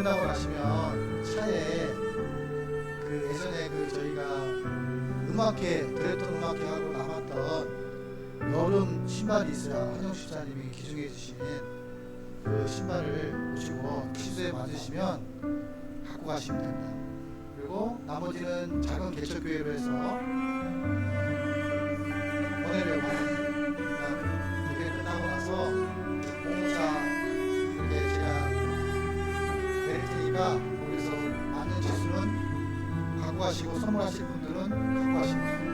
끝나고 나시면 차에 그 예전에 그 저희가 음악회 드랬던 음악회 하고 남았던 여름 신발이 있어요. 한영 집사님이 기증해 주신 그 신발을 보시고 시도에 맞으시면 갖고 가시면 됩니다. 그리고 나머지는 작은 개척교회로 해서 보내려고 합니다. 예배 끝나고 나서 공사 이렇게 제가 내릴 테니까 거기서 맞는 지수는 갖고 가시고 선물하실 분들은 갖고 가시면 돼요.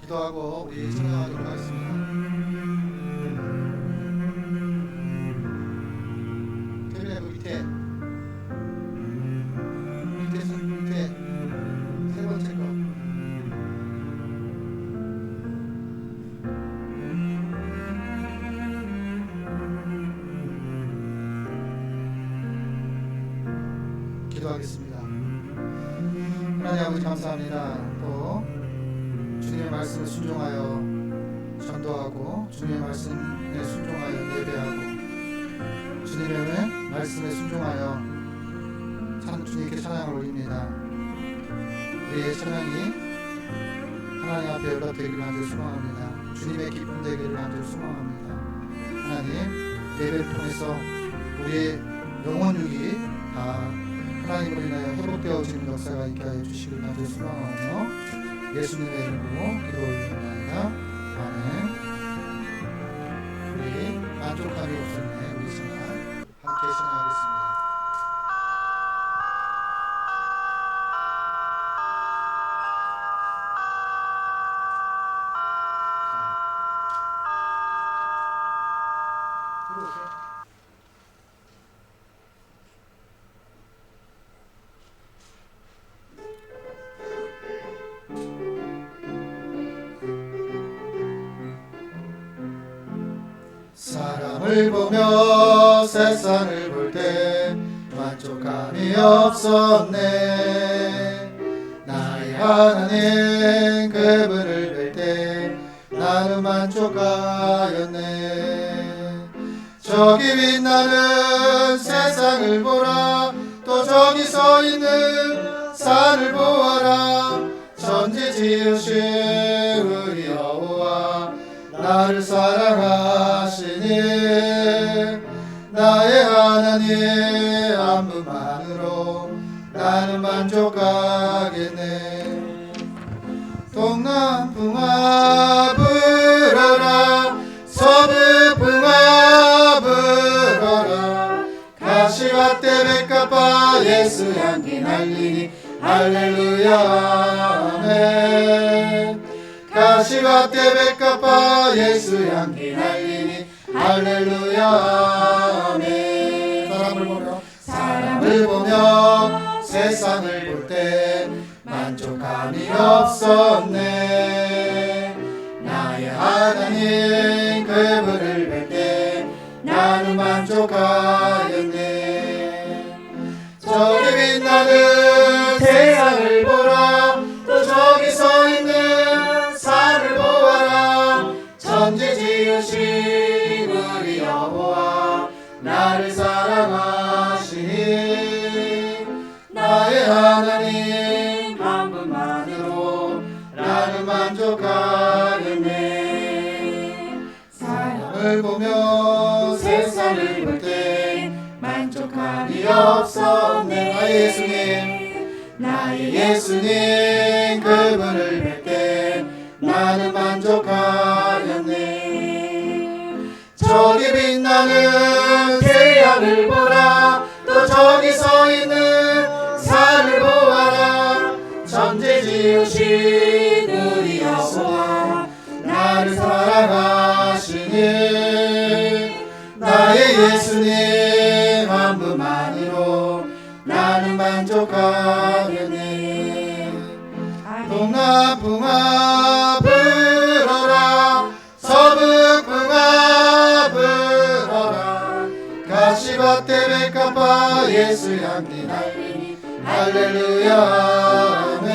기도하고 우리 찬양하도록 하겠습니다. 테레비 밑에 세 번째 거 기도하겠습니다. 하나님 아버지 감사합니다. 또 주님의 말씀에 순종하여 전도하고 주님의 말씀에 순종하여 예배하고 주님의 말씀에 순종하여 주님께 찬양을 올립니다. 우리의 찬양이 하나님 앞에 연락되기를 간절히 소망합니다. 주님의 기쁨 되기를 간절히 소망합니다. 하나님 예배를 통해서 우리의 영혼육이 다 하나님을 인하여 회복되어지는 역사가 있게 하여 주시길 간절히 소망하며 예수님의 이름으로 기도 올립니다. 아멘. 우리 만족함이 없었네. 우리 찬양 함께 찬양하겠습니다. 들어오세요. 사람을 보며 세상을 볼 때 만족감이 없었네. 나의 하나님 그분을 뵐 때 나는 만족하였네. 저기 빛나는 세상을 보라. 또 저기 서 있는 산을 보아라. 천지 지으신 우리 여호와 나를 사랑하시니 나의 하나님 안부만으로 나는 만족하겠네. 동남풍아 불어라. 서북풍아 불어라. 가시와 떼백가빠 예수 향기 날리니 할렐루야 아멘. 가시와 떼백가빠 예수 향기 날리니 할렐루야 사람을 보며 세상을 볼 때 만족감이 없었네. 나의 하나님 그분을 뵐 때 나는 만족하였네. 저기 빛나는 태양을 보라. 또 저기 서 있는 산을 보아라. 천지 지으신 우리 여호와 나를 사랑하시니 나의 하나님 한 분만으로 나는 만족하겠네. 사람을 보며 세상을 볼 때 만족함이 없었네. 나의 예수님 그분을 뵐 때 나는 만족하였네. 저기 빛나는 태양을 보라. 또 저기 서 있는 산을 보아라. 천지 지으신 우리 여호와 나를 사랑하시니 나의 예수님 한 분만으로 나는 만족하겠네. 동남풍아 불어라. 서북풍아 불어라. 가시밭에 백합화 예수 향기 날리니 할렐루야 아멘.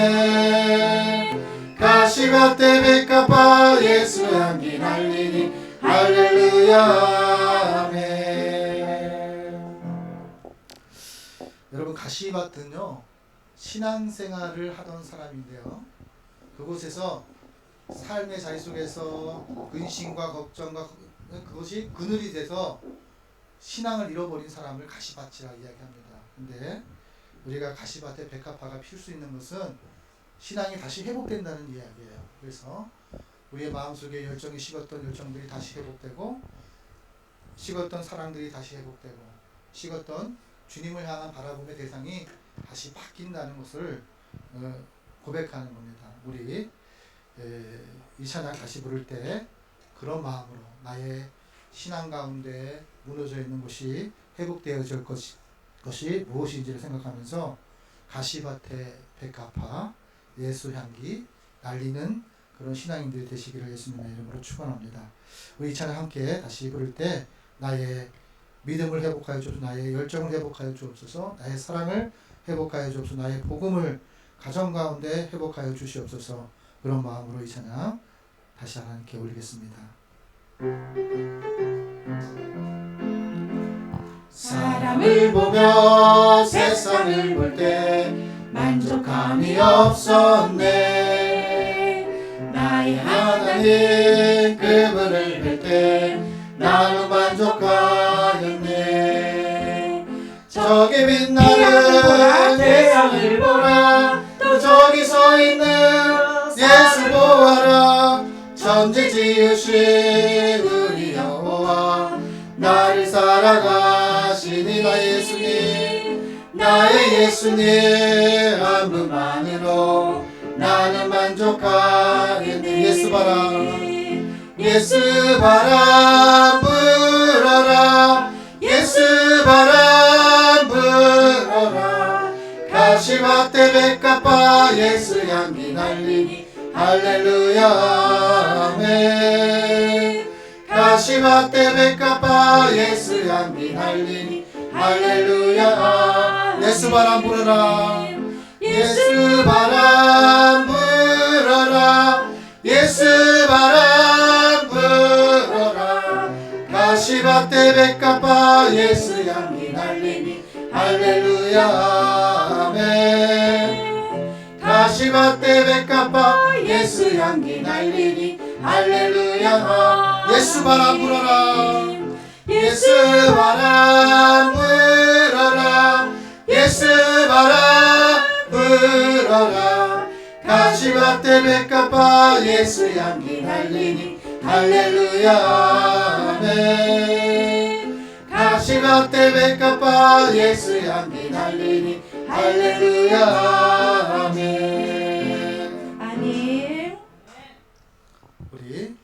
가시밭에 백합화 예수 향기 날리니 할렐루야 아멘. 여러분, 가시밭은요 신앙생활을 하던 사람인데요, 그곳에서 삶의 자리 속에서 근심과 걱정과 그것이 그늘이 돼서 신앙을 잃어버린 사람을 가시밭이라 이야기합니다. 근데 우리가 가시밭에 백합화가 필 수 있는 것은 신앙이 다시 회복된다는 이야기예요. 그래서 우리의 마음속에 열정이 식었던 열정들이 다시 회복되고, 식었던 사랑들이 다시 회복되고, 식었던 주님을 향한 바라봄의 대상이 다시 바뀐다는 것을 고백하는 겁니다. 우리 이 찬양 다시 부를 때 그런 마음으로 나의 신앙 가운데 무너져 있는 것이 회복되어질 것이 무엇인지를 생각하면서 가시밭에 백합화 예수 향기 날리는 그런 신앙인들이 되시기를 예수님의 이름으로 축원합니다. 우리 이 찬양 함께 다시 부를 때 나의 믿음을 회복하여 주옵소서, 나의 열정을 회복하여 주옵소서, 나의 사랑을 회복하여 주옵소서, 나의 복음을 가정 가운데 회복하여 주시옵소서. 그런 마음으로 이 찬양 다시 하나님께 올리겠습니다. 사람을 보며 세상을 볼 때 만족함이 없었네. 나의 하나님 그분을 뵐 때 나는 만족하였네. 저기 빛나는 태양을 보라. 또 저기 서 있는 예수 보아라. 천지 지으신 우리 여호와 나를 사랑하시니 나의 예수님 한 분만으로 나는 만족하겠네. 예수 바람 불어라. 예수 바람 불어라. 가시밭에 백합화 예수 향기 날리니 할렐루야 아멘. 가시밭에 백합화 예수 향기 날리니 할렐루야. 예수 바람 불어라. 예수 바람 불어라. 예수 바람 불어라. 가시밭에 백합화 예수 향기 날리니 할렐루야 아멘. 가시밭에 백합화 예수 향기 날리니 할렐루야. 예수 바람 불어라. 예수 바람 불어라. 예수 바람 불어라. 가시밭에 백합화 예수 향기 날리니 할렐루야 아멘. 가시밭에 백합화 예수 향기 날리니 할렐루야 아멘. 아멘. 우리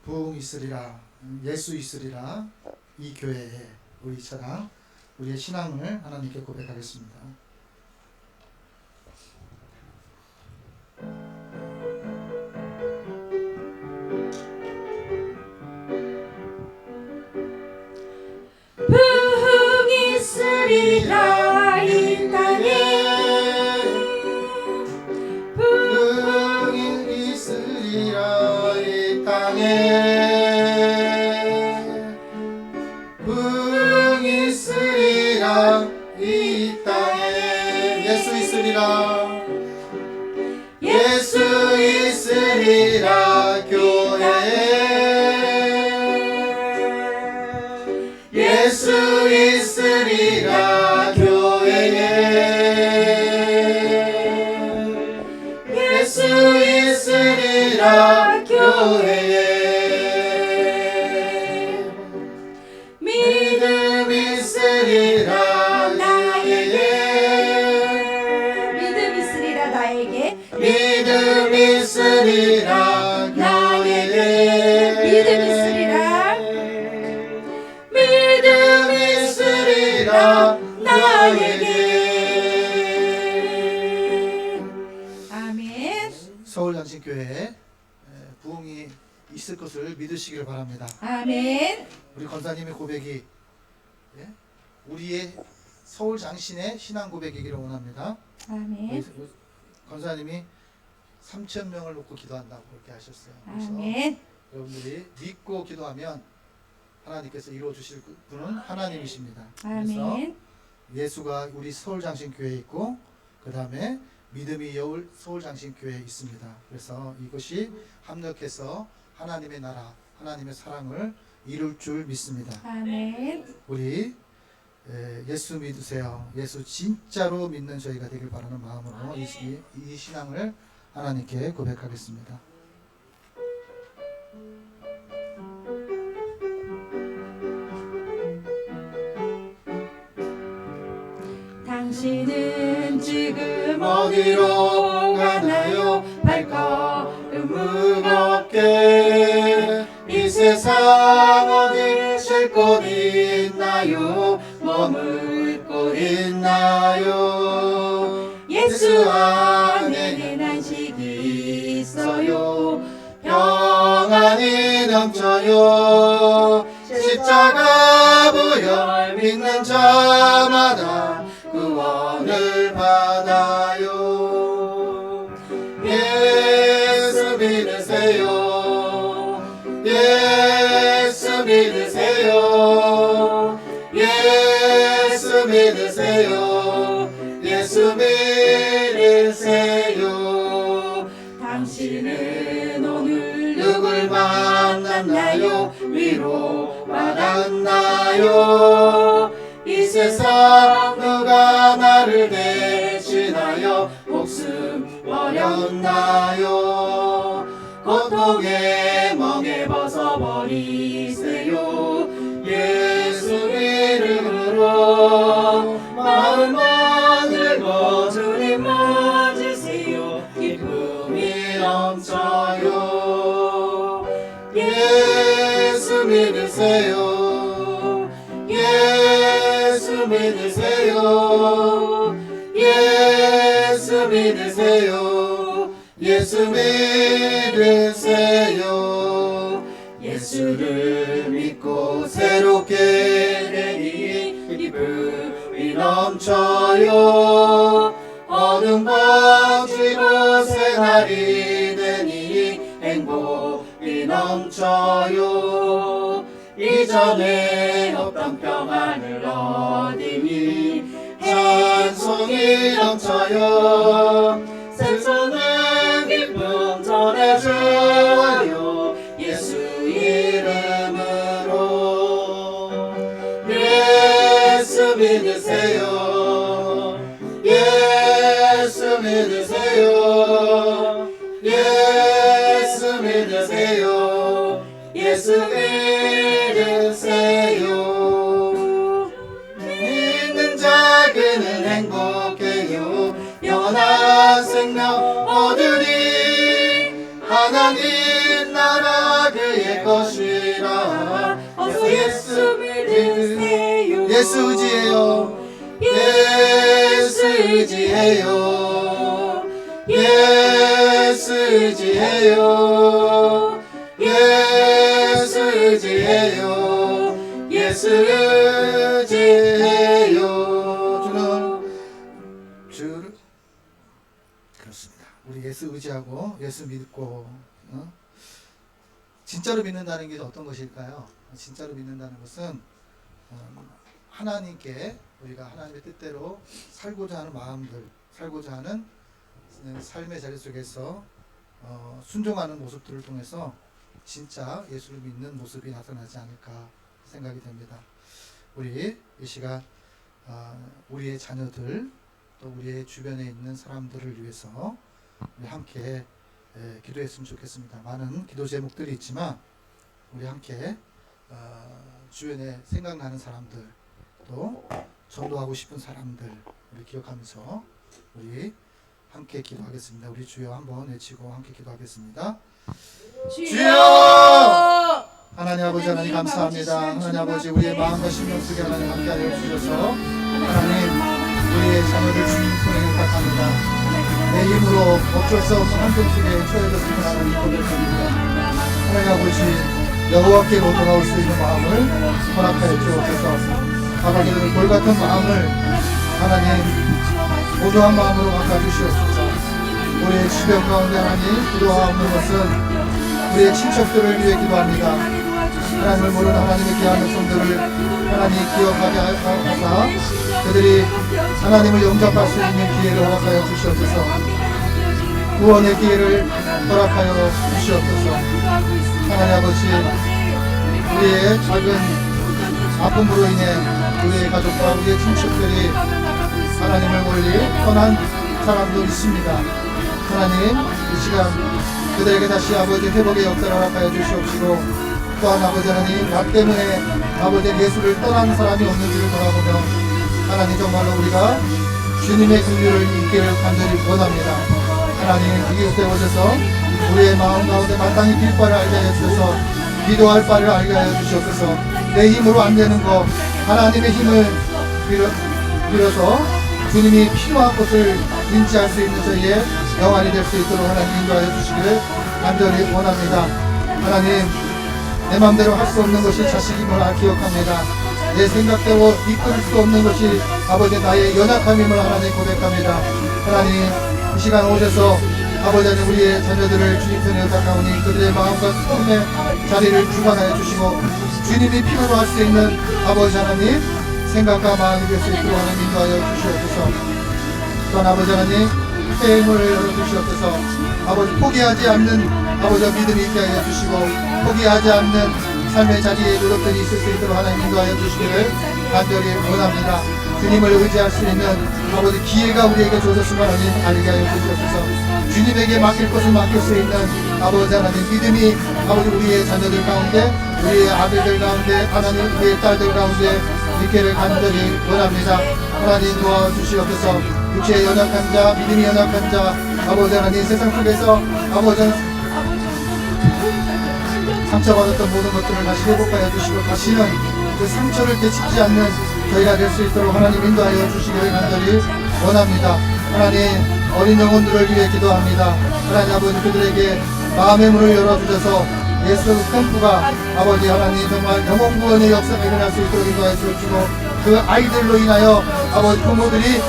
부흥 있으리라, 예수 있으리라, 이 교회에 우리 찬양 우리의 신앙을 하나님께 고백하겠습니다. 부흥이 있으리라 이 땅에 부흥이 있으리라 이 땅에 부흥이 있으리라 이 땅에 예수 있으리라 예수 있으리라 교회에 예수 있으리라 교회에 예수 있으리라 교회에 믿음 있으리라 나에게 믿음 있으리라 나에게 믿음 있으리라 나에게 믿음 있으리라 믿음 있으리라 나에게. 아멘. 서울장신교회에 부흥이 있을 것을 믿으시길 바랍니다. 아멘. 우리 권사님의 고백이 우리의 서울장신의 신앙 고백이기를 원합니다. 아멘. 권사님이 3,000명을 놓고 기도한다고 그렇게 하셨어요. 그래서 아멘. 여러분들이 믿고 기도하면 하나님께서 이루어 주실 분은 하나님이십니다. 그래서 아멘. 예수가 우리 서울장신교회에 있고 그 다음에 믿음이 여울 서울장신교회에 있습니다. 그래서 이것이 합력해서 하나님의 나라, 하나님의 사랑을 이룰 줄 믿습니다. 아멘. 우리 예수 믿으세요. 예수 진짜로 믿는 저희가 되길 바라는 마음으로 이 신앙을 하나님께 고백하겠습니다. 당신은 지금 어디로 가나요? 발걸음 무겁게 이 세상 어디 쉴 곳 있나요? 머물 곳 있나요? 예수 안에는 안식이 있어요. 평안이 넘쳐요. 십자가 부활 믿는 자마다 구원을 받아요. 예수 믿으세요. 예수 믿으세요. 예수 믿으세요. 예수 믿으세요. 당신은 오늘 누굴 만났나요? 위로 받았나요? 이 세상 누가 나를 대신하여 목숨 버렸나요? 고통의 멍에 벗어버리세요. 예수 이름으로 마음 만들고 주님 맞으세요. 기쁨이 넘쳐요. 예수 믿으세요. 예수 믿으세요. 예수 믿으세요. 예수 믿으세요. 예수를 믿고 새롭게 되니 기쁨이 넘쳐요. 어둠 번지고 새날이 되니 행복이 넘쳐요. 이전에 없던 평안을 얻으니 찬송이 넘쳐요. 생소는 기쁨 전해줘요. 예수 이름으로. 예수 믿으세요. 예수 믿으세요. 예수 믿으세요. 예수 믿으세요. 믿는 자 그는 행복해요. 영원한 생명 얻으니 하나님 나라 그의 것이라. 어서 예수 믿으세요. 예수 예수 의지해요. 예수 의지해요. 예수 의지해요. 예수 의지해요. 예수 의지해요. 주를 그렇습니다. 우리 예수 의지하고 예수 믿고 진짜로 믿는다는 게 어떤 것일까요? 진짜로 믿는다는 것은 하나님께 우리가 하나님의 뜻대로 살고자 하는 마음들, 살고자 하는 삶의 자리 속에서 순종하는 모습들을 통해서 진짜 예수를 믿는 모습이 나타나지 않을까 생각이 됩니다. 우리 이 시간 우리의 자녀들 또 우리의 주변에 있는 사람들을 위해서 우리 함께 기도했으면 좋겠습니다. 많은 기도 제목들이 있지만 우리 함께 주변에 생각나는 사람들 또 전도하고 싶은 사람들 우리 기억하면서 우리 함께 기도하겠습니다. 우리 주여 한번 외치고 함께 기도하겠습니다. 주여! 하나님 아버지 하나님 감사합니다. 하나님 아버지 우리의 마음과 심령 속에 하나님 함께하여 주셔서 하나님 우리의 자녀들 주님 손에 부탁합니다. 내 힘으로 어쩔 수 없는 환경 속에 처해졌음을 하나님 고백합니다. 하나님 아버지 여호와께로 돌아올 수 있는 마음을 허락하여 주옵소서. 아버지는 돌같은 마음을 하나님 온유한 마음으로 바꿔주시옵소서. 우리의 주변 가운데 하나님 기도하옵는 것은 우리의 친척들을 위해 기도합니다. 하나님을 모르는 하나님의 귀한 백성들을 하나님 기억하게 하사 그들이 하나님을 영접할 수 있는 기회를 허락하여 주시옵소서. 구원의 기회를 허락하여 주시옵소서. 하나님 아버지 우리의 작은 아픔으로 인해 우리의 가족과 우리의 친척들이 하나님을 멀리 떠난 사람도 있습니다. 하나님 이 시간 그들에게 다시 아버지 회복의 역사를 허락하여 주시옵시고 또한 아버지 하나님 나 때문에 아버지 예수를 떠난 사람이 없는지를 돌아보며 하나님 정말로 우리가 주님의 긍휼을 잊기를 간절히 원합니다. 하나님 이곳에 오셔서 우리의 마음 가운데 마땅히 빌 바를 알게 하여 주셔서 기도할 바를 알게 하여 주시옵소서. 내 힘으로 안 되는 것 하나님의 힘을 빌어서 주님이 필요한 것을 인지할 수 있는 저희의 영안이 될 수 있도록 하나님 인도하여 주시기를 간절히 원합니다. 하나님 내 마음대로 할 수 없는 것이 자식임을 기억합니다. 내 생각대로 이끌 수 없는 것이 아버지 나의 연약함임을 하나님 고백합니다. 하나님 이 시간 오셔서 아버지 하나님 우리의 자녀들을 주님 손에 의탁하오니 그들의 마음과 삶의 자리를 주관하여 주시고 주님이 필요로 할 수 있는 아버지 하나님 생각과 마음이 될 수 있도록 하나님 인도하여 주시옵소서. 또한 아버지 하나님 힘을 열어주시옵소서. 아버지 포기하지 않는 아버지 믿음이 있게 하여 주시고 포기하지 않는 삶의 자리에 노력들이 있을 수 있도록 하나님 인도하여 주시기를 간절히 원합니다. 주님을 의지할 수 있는 아버지 기회가 우리에게 주어졌음을 하나님 알게 하여 주시옵소서. 주님에게 맡길 것을 맡길 수 있는 아버지 하나님 믿음이 아버지 우리의 자녀들 가운데 우리의 아들들 가운데 하나님 우리의 딸들 가운데 있기를 간절히 원합니다. 하나님 도와주시옵소서. 육체의 연약한 자 믿음이 연약한 자 아버지 하나님 세상 속에서 아버지 상처받았던 모든 것들을 다시 회복하여 주시고 다시는 그 상처를 되짚지 않는 저희가 될 수 있도록 하나님 인도하여 주시기를 간절히 원합니다. 하나님 어린 영혼들을 위해 기도합니다. 하나님 아버지 그들에게 마음의 문을 열어주셔서 예수 캠프가 아버지 하나님 정말 영혼 구원의 역사가 일어날 수 있도록 인도하여 주시고 그 아이들로 인하여 아버지 부모들이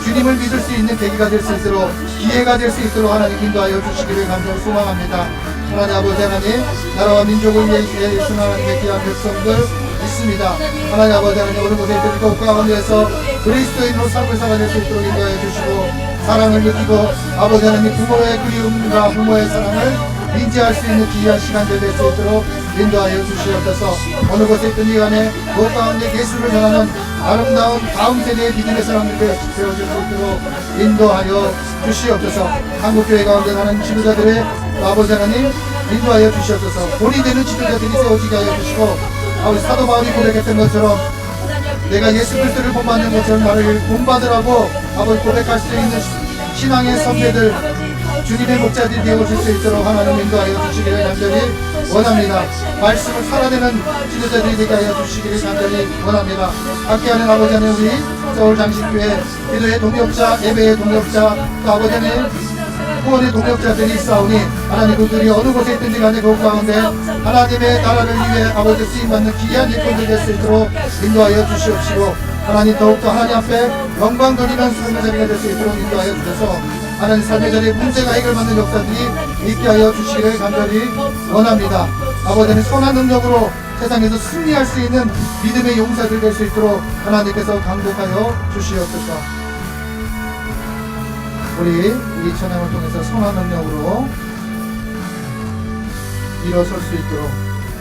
주님을 믿을 수 있는 계기가 될 수 있도록 기회가 될 수 있도록 하나님 인도하여 주시기를 간절히 소망합니다. 하나님 아버지 하나님 나라와 민족을 위해 예수하나님의 귀한 백성들 있습니다. 하나님 아버지 하나님 어느 곳에 있든 그 가운데에서 그리스도인으로 삶을 살아낼 수 있도록 인도하여 주시고 사랑을 느끼고 아버지 하나님 부모의 그리움과 부모의 사랑을 인지할 수 있는 귀한 시간들 될 수 있도록 인도하여 주시옵소서. 어느 곳에 있든 간에 그 가운데 예수를 전하는 아름다운 다음 세대의 믿음의 사람들이 되어질 수 있도록 인도하여 주시옵소서. 한국교회 가운데 하는 지도자들의 아버지 하나님 인도하여 주시옵소서. 본이 되는 지도자들이 세워지게 하여 주시고 아버지 사도 바울이 고백했던 것처럼 내가 예수 그리스도를 본받는 것처럼 나를 본받으라고 아버지 고백할 수 있는 신앙의 선배들 주님의 목자들이 되어질 수 있도록 하나님 인도하여 주시기를 간절히 원합니다. 말씀을 살아내는 지도자들이 되게 하여 주시기를 간절히 원합니다. 함께하는 아버지 하나님, 우리 서울장신교회 기도의 동역자, 예배의 동역자, 또 아버지 하나님 후원의 동역자들이 있사오니 하나님, 그들이 어느 곳에 있든지 간에 그 가운데 하나님의 나라를 위해 아버지 쓰임받는 귀한 일꾼들 될 수 있도록 인도하여 주시옵시고, 하나님 더욱더 하나님 앞에 영광 돌리는 삶의 자리가 될 수 있도록 인도하여 주셔서 하나님 삶의 자리에 문제가 해결받는 역사들이 있게 하여 주시기를 간절히 원합니다. 아버지는 선한 능력으로 세상에서 승리할 수 있는 믿음의 용사들 될 수 있도록 하나님께서 강복하여 주시옵소서. 우리 이 찬양을 통해서 선한 능력으로 일어설 수 있도록,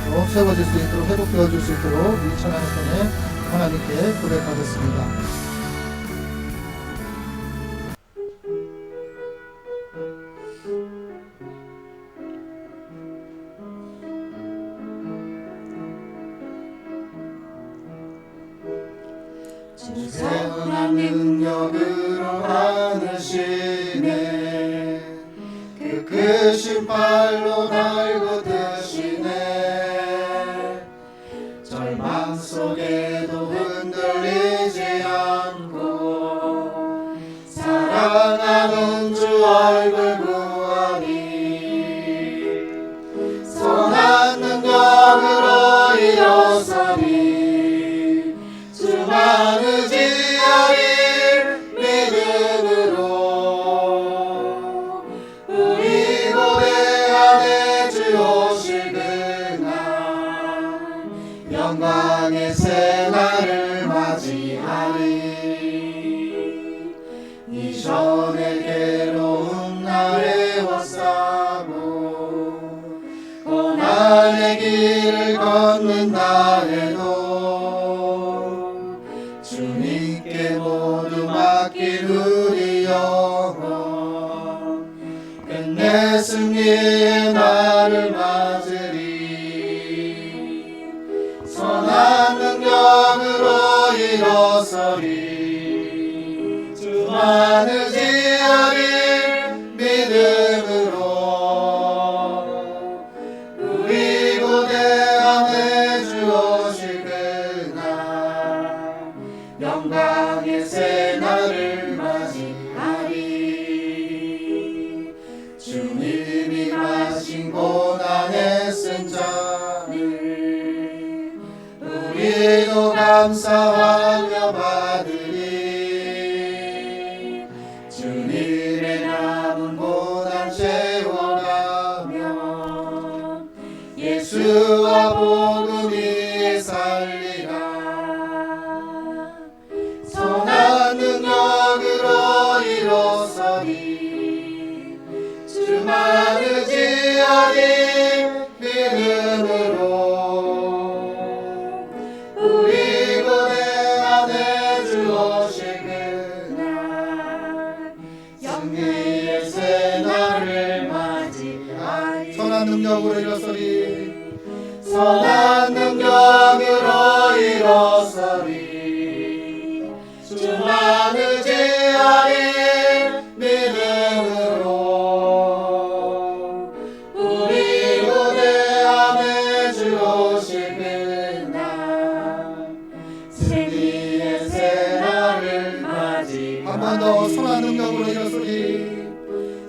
또 세워질 수 있도록, 회복되어 줄 수 있도록 이 찬양을 통해 하나님께 고백하겠습니다. 선한 능력으로 안으시네, 그 크신 팔로 날 걷으시네. 절망 속에도 흔들리지 않고 사랑하는 주 얼굴 구하니, 선한 능력으로 일어서니 주만을 영광의 새날을 맞이하리. 이전의 괴로운 날에 왔사고 고난의 길을 걷는다 해도 주님께 모두 맡긴 우리 영혼 끝내 승리의 날을 맞으리. 선한 능력으로 일어서리. 주만 의지하리. 믿음으로 우리 고대 안에 주 오실 그날 영광의 새날을 맞이하리. 주님이 가신 고난의 쓴 잔을 우리도 감사하며 받으리. 주님의 남은 고난 채워가며 예수와 복음 위에 살리라. 선한 능력으로 일어서리. 주만 의지하리. 믿음으로 선한 능력으로 일어서리. 선한 능력으로 일어서리. 주만 의지하리. 믿음으로 우리 고대 안에 주 오실 그날 승리의 새날을 맞이하리. 한 번 더 선한 능력으로 일어서리.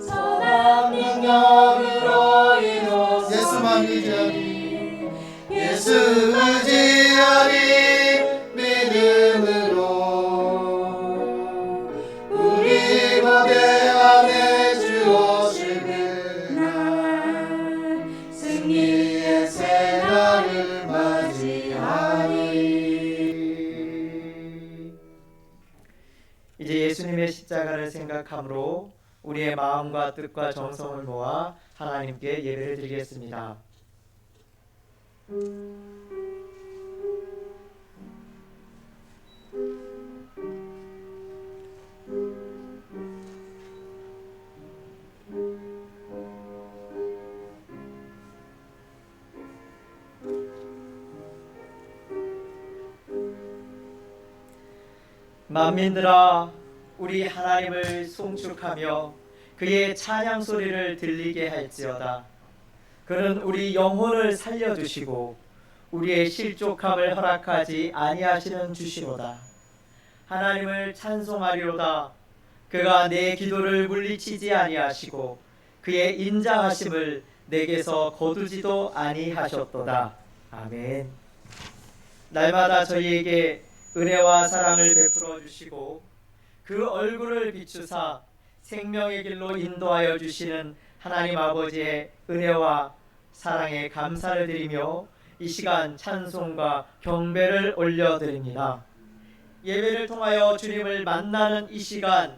선한 능력으로 예수만 의지하리. 예수 의지하리. 믿음으로 우리 고대 안에 주 오실 그날 승리의 새날을 맞이하리. 이제 예수님의 십자가를 생각함으로 우리의 마음과 뜻과 정성을 모아 하나님께 예배를 드리겠습니다. 만민들아, 우리 하나님을 송축하며 그의 찬양 소리를 들리게 할지어다. 그는 우리 영혼을 살려주시고 우리의 실족함을 허락하지 아니하시는 주시로다. 하나님을 찬송하리로다. 그가 내 기도를 물리치지 아니하시고 그의 인자하심을 내게서 거두지도 아니하셨도다. 아멘. 날마다 저희에게 은혜와 사랑을 베풀어 주시고 그 얼굴을 비추사 생명의 길로 인도하여 주시는 하나님 아버지의 은혜와 사랑에 감사를 드리며 이 시간 찬송과 경배를 올려드립니다. 예배를 통하여 주님을 만나는 이 시간,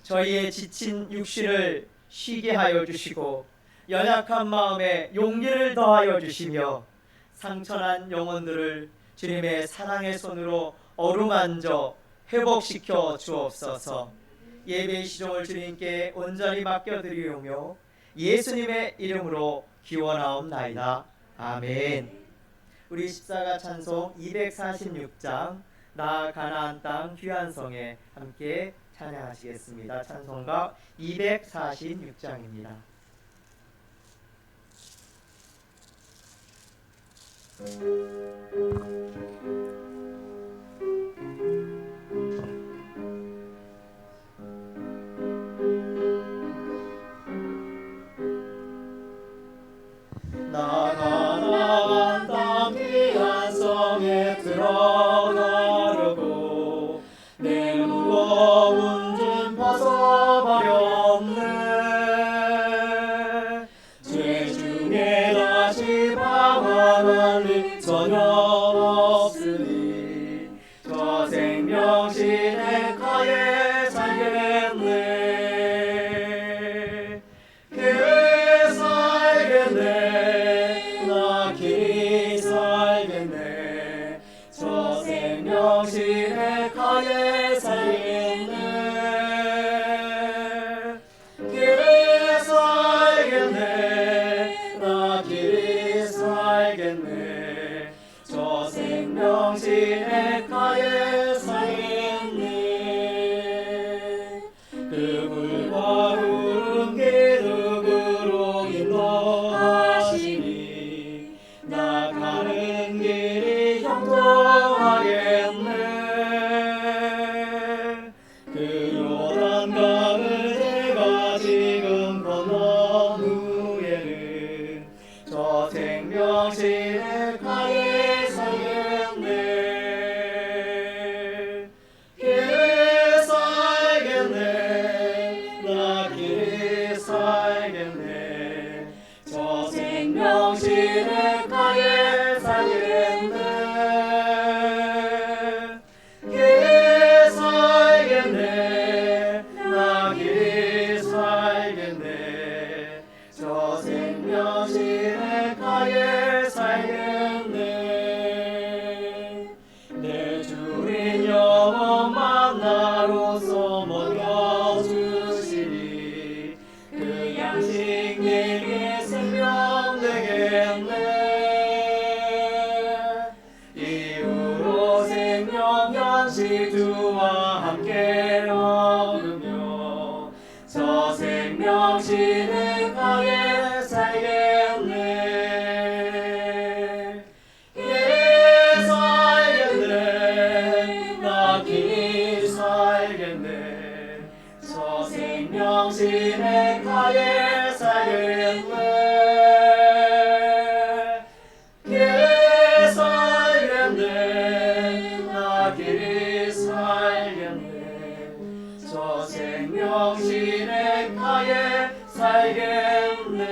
저희의 지친 육신을 쉬게 하여 주시고 연약한 마음에 용기를 더하여 주시며 상처난 영혼들을 주님의 사랑의 손으로 어루만져 회복시켜 주옵소서. 예배의 시종을 주님께 온전히 맡겨드리오며 예수님의 이름으로 기원하옵나이다. 아멘. 우리 십자가 찬송 246장 나 가나안 땅 귀한 성에 함께 찬양하시겠습니다. 찬송가 246장입니다. 나 가나안 땅 귀한 성에 들어가려고 내 무거운 짐 벗어버렸네. 죄 중에 다시 방황할 일 전혀 없으니 저 생명신의 가에 살겠네. 생명신의 가에 살겠네. 길이 살겠네. 나 길이 살겠네. 저 생명신의 가에 살겠네. 그 불과 구름 기둥으로 인도하시니 나 가는 길이 형통하겠네. 그 요단강을 내가 지금 건넌 후에는 저 생명신의 가에 살겠네. 길이 살겠네. 나 길이 살겠네. 저 생명신의 가에 살겠네. 길이 살겠네. 나 길이 살겠네. 저 생명신의 가에 살겠네. 내 주인 영원 만나로서 먹여주시니 그 양식 내게 생명 되겠네. 이후로 생명 양식 주와 함께 먹으며 저 생명신의 가에 살겠네. 길이 살겠네. 나 길이 살겠네. 저 생명신의 가에 살겠네. 길이 살겠네. 나 길이 살겠네. 저 생명신의 가에 살겠네.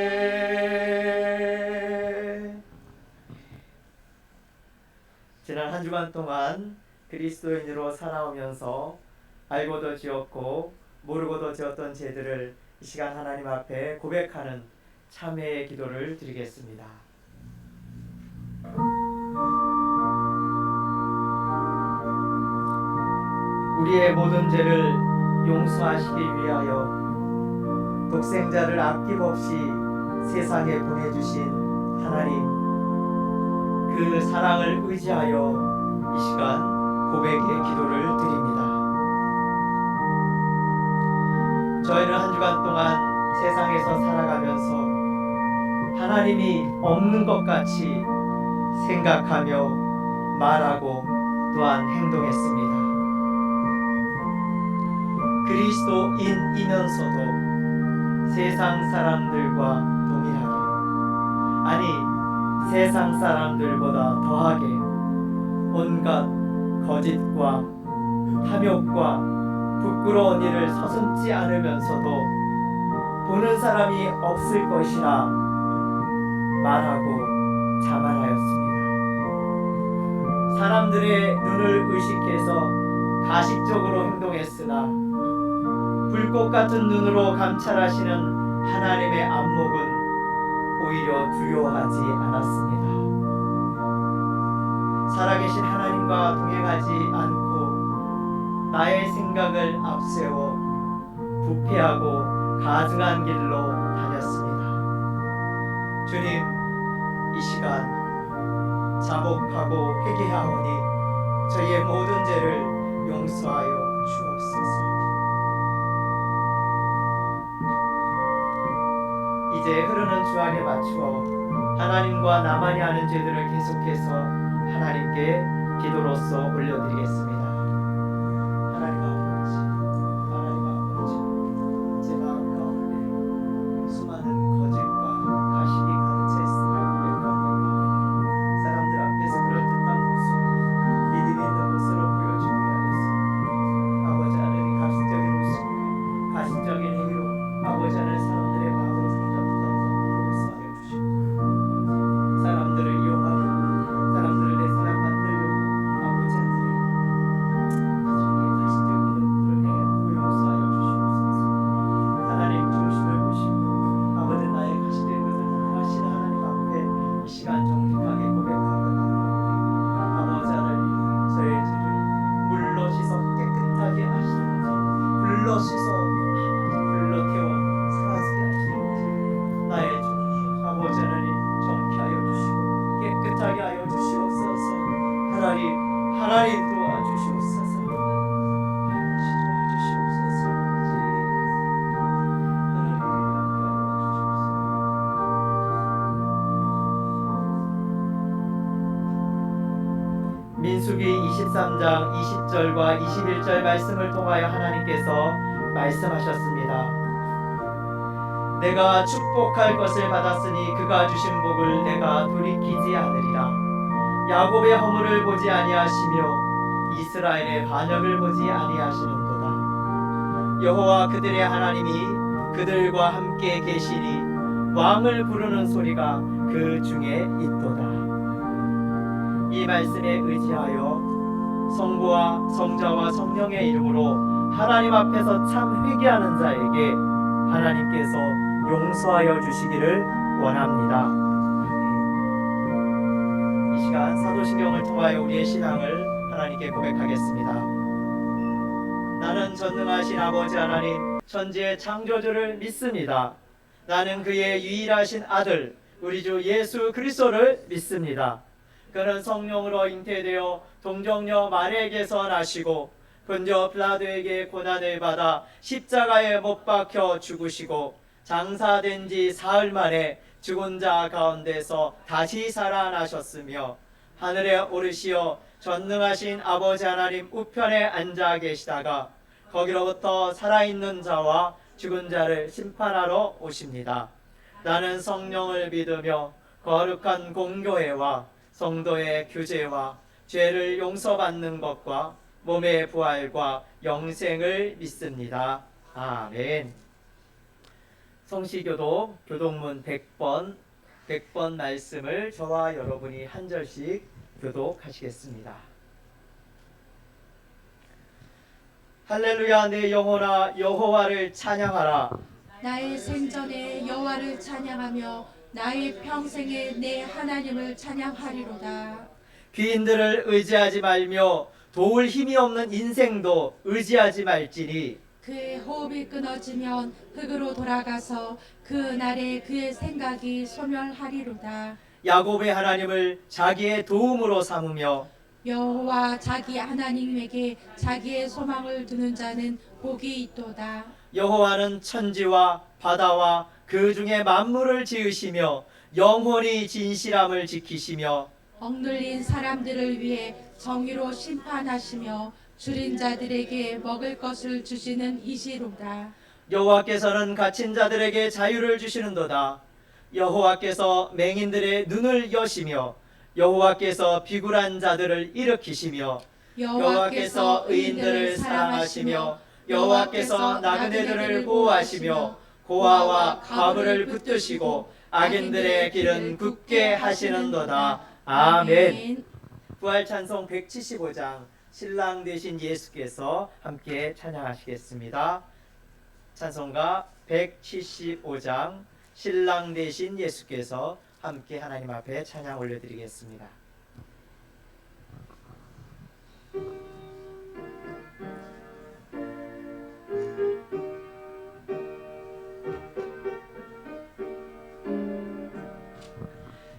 지난 한 주간 동안 그리스도인으로 살아오면서 알고도 지었고 모르고도 지었던 죄들을 이 시간 하나님 앞에 고백하는 참회의 기도를 드리겠습니다. 우리의 모든 죄를 용서하시기 위하여 독생자를 아낌없이 세상에 보내주신 하나님, 그 사랑을 의지하여 이 시간 고백의 기도를 드립니다. 저희는 한 주간 동안 세상에서 살아가면서 하나님이 없는 것 같이 생각하며 말하고 또한 행동했습니다. 그리스도인이면서도 세상 사람들과 동일하게, 아니 세상 사람들보다 더하게 온갖 거짓과 탐욕과 부끄러운 일을 서슴지 않으면서도 보는 사람이 없을 것이라 말하고 자만하였습니다. 사람들의 눈을 의식해서 가식적으로 행동했으나 불꽃 같은 눈으로 감찰하시는 하나님의 안목은 오히려 두려워하지 않았습니다. 살아계신 하나님과 동행하지 않고 나의 생각을 앞세워 부패하고 가증한 길로 다녔습니다. 주님, 이 시간 자복하고 회개하오니 저희의 모든 죄를 용서하여 주옵소서. 이제 흐르는 주안에 맞추어 하나님과 나만이 아는 죄들을 계속해서 하나님께 기도로서 올려드리겠습니다. 하나님 아버지, 제 마음 가운데 수많은 거짓과 가식이 가득 차 있음을 고백합니다. 사람들 앞에서 그럴듯한 모습, 믿음이 있는 모습을 보여주기 위하여서 아버지 하나님 가식적인 웃음과 가식적인 행위로 아버지 하나님 사람들의 마음을 용서하여 주시고 사람들을 이용하여 사람들을 내 사랑 만들려고 아버지 하나님 저에게 가시적인 것들을 행했고 용서하여 주시옵소서. 하나님 중심을 보시고 아버지 나의 가시된 것을 다 하시는 하나님 앞에 이 시간 정직하게 고백하며 나아오니 아버지 하나님 저의 죄를 물로 씻어 깨끗하게 하시는지 불로 씻어 불로 태워 사라지게 하시는지 나의 주 아버지 하나님 정케 하여 주시고 깨끗하게 하여 주시옵소서. 하나님 도와주시옵소서. 도와주시옵소서. 하나님 함께 하여 주시옵소서. 민수기 23장 20절과 21절 말씀을 통하여 하나님께서 말씀하셨습니다. 내가 축복할 것을 받았으니 그가 주신 복을 내가 돌이키지 않으리라. 야곱의 허물을 보지 아니하시며 이스라엘의 반역을 보지 아니하시는도다. 여호와 그들의 하나님이 그들과 함께 계시니 왕을 부르는 소리가 그 중에 있도다. 이 말씀에 의지하여 성부와 성자와 성령의 이름으로 하나님 앞에서 참 회개하는 자에게 하나님께서 용서하여 주시기를 원합니다. 아멘. 이 시간 사도신경을 통하여 우리의 신앙을 하나님께 고백하겠습니다. 나는 전능하신 아버지 하나님 천지의 창조주를 믿습니다. 나는 그의 유일하신 아들 우리 주 예수 그리스도를 믿습니다. 그는 성령으로 잉태되어 동정녀 마리아에게서 나시고 본저 빌라도에게 고난을 받아 십자가에 못 박혀 죽으시고 장사된 지 사흘 만에 죽은 자 가운데서 다시 살아나셨으며 하늘에 오르시어 전능하신 아버지 하나님 우편에 앉아 계시다가 거기로부터 살아있는 자와 죽은 자를 심판하러 오십니다. 나는 성령을 믿으며 거룩한 공교회와 성도의 교제와 죄를 용서받는 것과 몸의 부활과 영생을 믿습니다. 아멘. 성시교도 교독문 100번 말씀을 저와 여러분이 한 절씩 교독하시겠습니다. 할렐루야 내 영혼아 여호와를 찬양하라. 나의 생전에 여호와를 찬양하며 나의 평생에 내 하나님을 찬양하리로다. 귀인들을 의지하지 말며 도울 힘이 없는 인생도 의지하지 말지니 그의 호흡이 끊어지면 흙으로 돌아가서 그 날에 그의 생각이 소멸하리로다. 야곱의 하나님을 자기의 도움으로 삼으며 여호와 자기 하나님에게 자기의 소망을 두는 자는 복이 있도다. 여호와는 천지와 바다와 그 중에 만물을 지으시며 영혼이 진실함을 지키시며 억눌린 사람들을 위해 정의로 심판하시며 줄인 자들에게 먹을 것을 주시는 이시로다. 여호와께서는 갇힌 자들에게 자유를 주시는도다. 여호와께서 맹인들의 눈을 여시며 여호와께서 비굴한 자들을 일으키시며 여호와께서 의인들을 사랑하시며 여호와께서 나그네들을 보호하시며 고아와 과부를 붙드시고 악인들의 길은 굳게 하시는도다. 아멘. 부활 찬송 175장 신랑 되신 예수께서 함께 찬양하시겠습니다. 찬송가 175장 신랑 되신 예수께서 함께 하나님 앞에 찬양 올려드리겠습니다.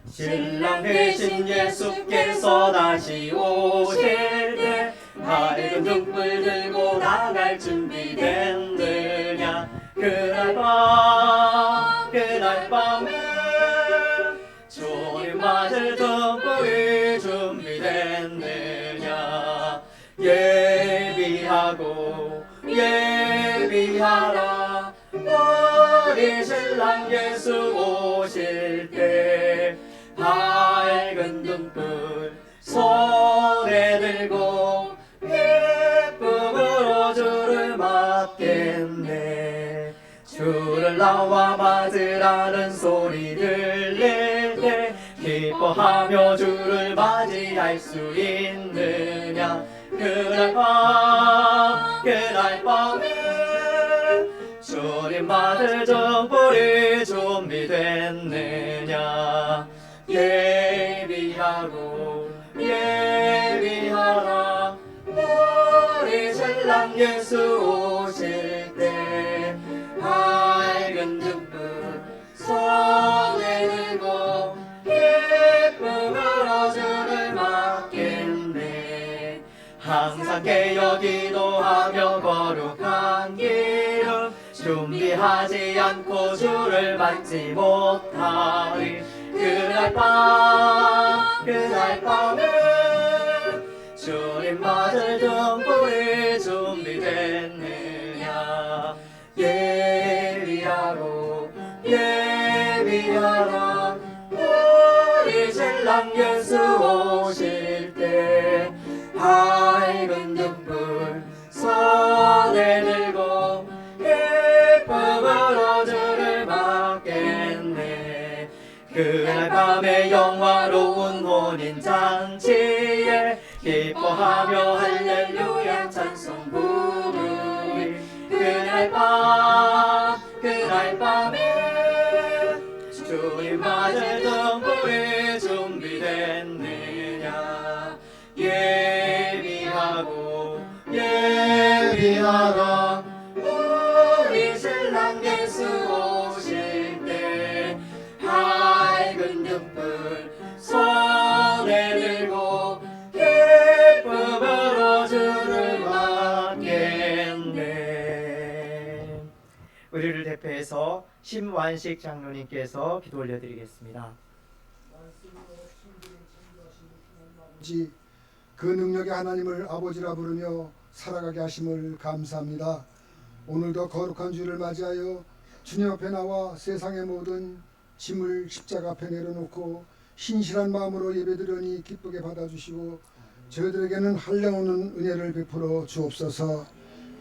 신랑 되신 예수께서 다시 오실 때 밝은 등불 들고 나갈 준비됐느냐. 그날 밤에 주님 맞을 등불이 준비됐느냐. 예비하라 우리 신랑 예수 오실 때 밝은 등불 손에 들고 기쁨으로 주를 맞겠네. 주를 나와 맞으라는 소리 들릴 때 기뻐하며 주를 맞이할 수 있느냐. 그날 밤에 주님 맞을 등불이 준비됐느냐. 예비하라 우리 신랑 예수 오실 때 밝은 등불 손에 들고 기쁨으로 주를 맞겠네. 항상 깨어 기도하며 거룩한 기름 준비하지 않고 주를 맞지 못하리. 그날 밤에 주님 맞을 등불이 준비됐느냐. 예비하라 우리 신랑 예수 오실 때 밝은 등불 손에 들고 기쁨으로 주를 맞겠네. 그날 밤에 영화로운 혼인잔치에 기뻐하며 할렐루야 찬송 부르리. 그날 밤에 주님 맞을 등불이 준비됐느냐. 예비하라 우리 신랑 예수 오실 때 밝은 등불 손에 들고 기쁨으로 주를 맞겠네. 우리를 대표해서 심완식 장로님께서 기도 올려드리겠습니다. 그 능력의 하나님을 아버지라 부르며 살아가게 하심을 감사합니다. 오늘도 거룩한 주를 맞이하여 주님 앞에 나와 세상의 모든 짐을 십자가 앞에 내려놓고 신실한 마음으로 예배드리니 기쁘게 받아주시고 저희들에게는 한량없는 은혜를 베풀어 주옵소서.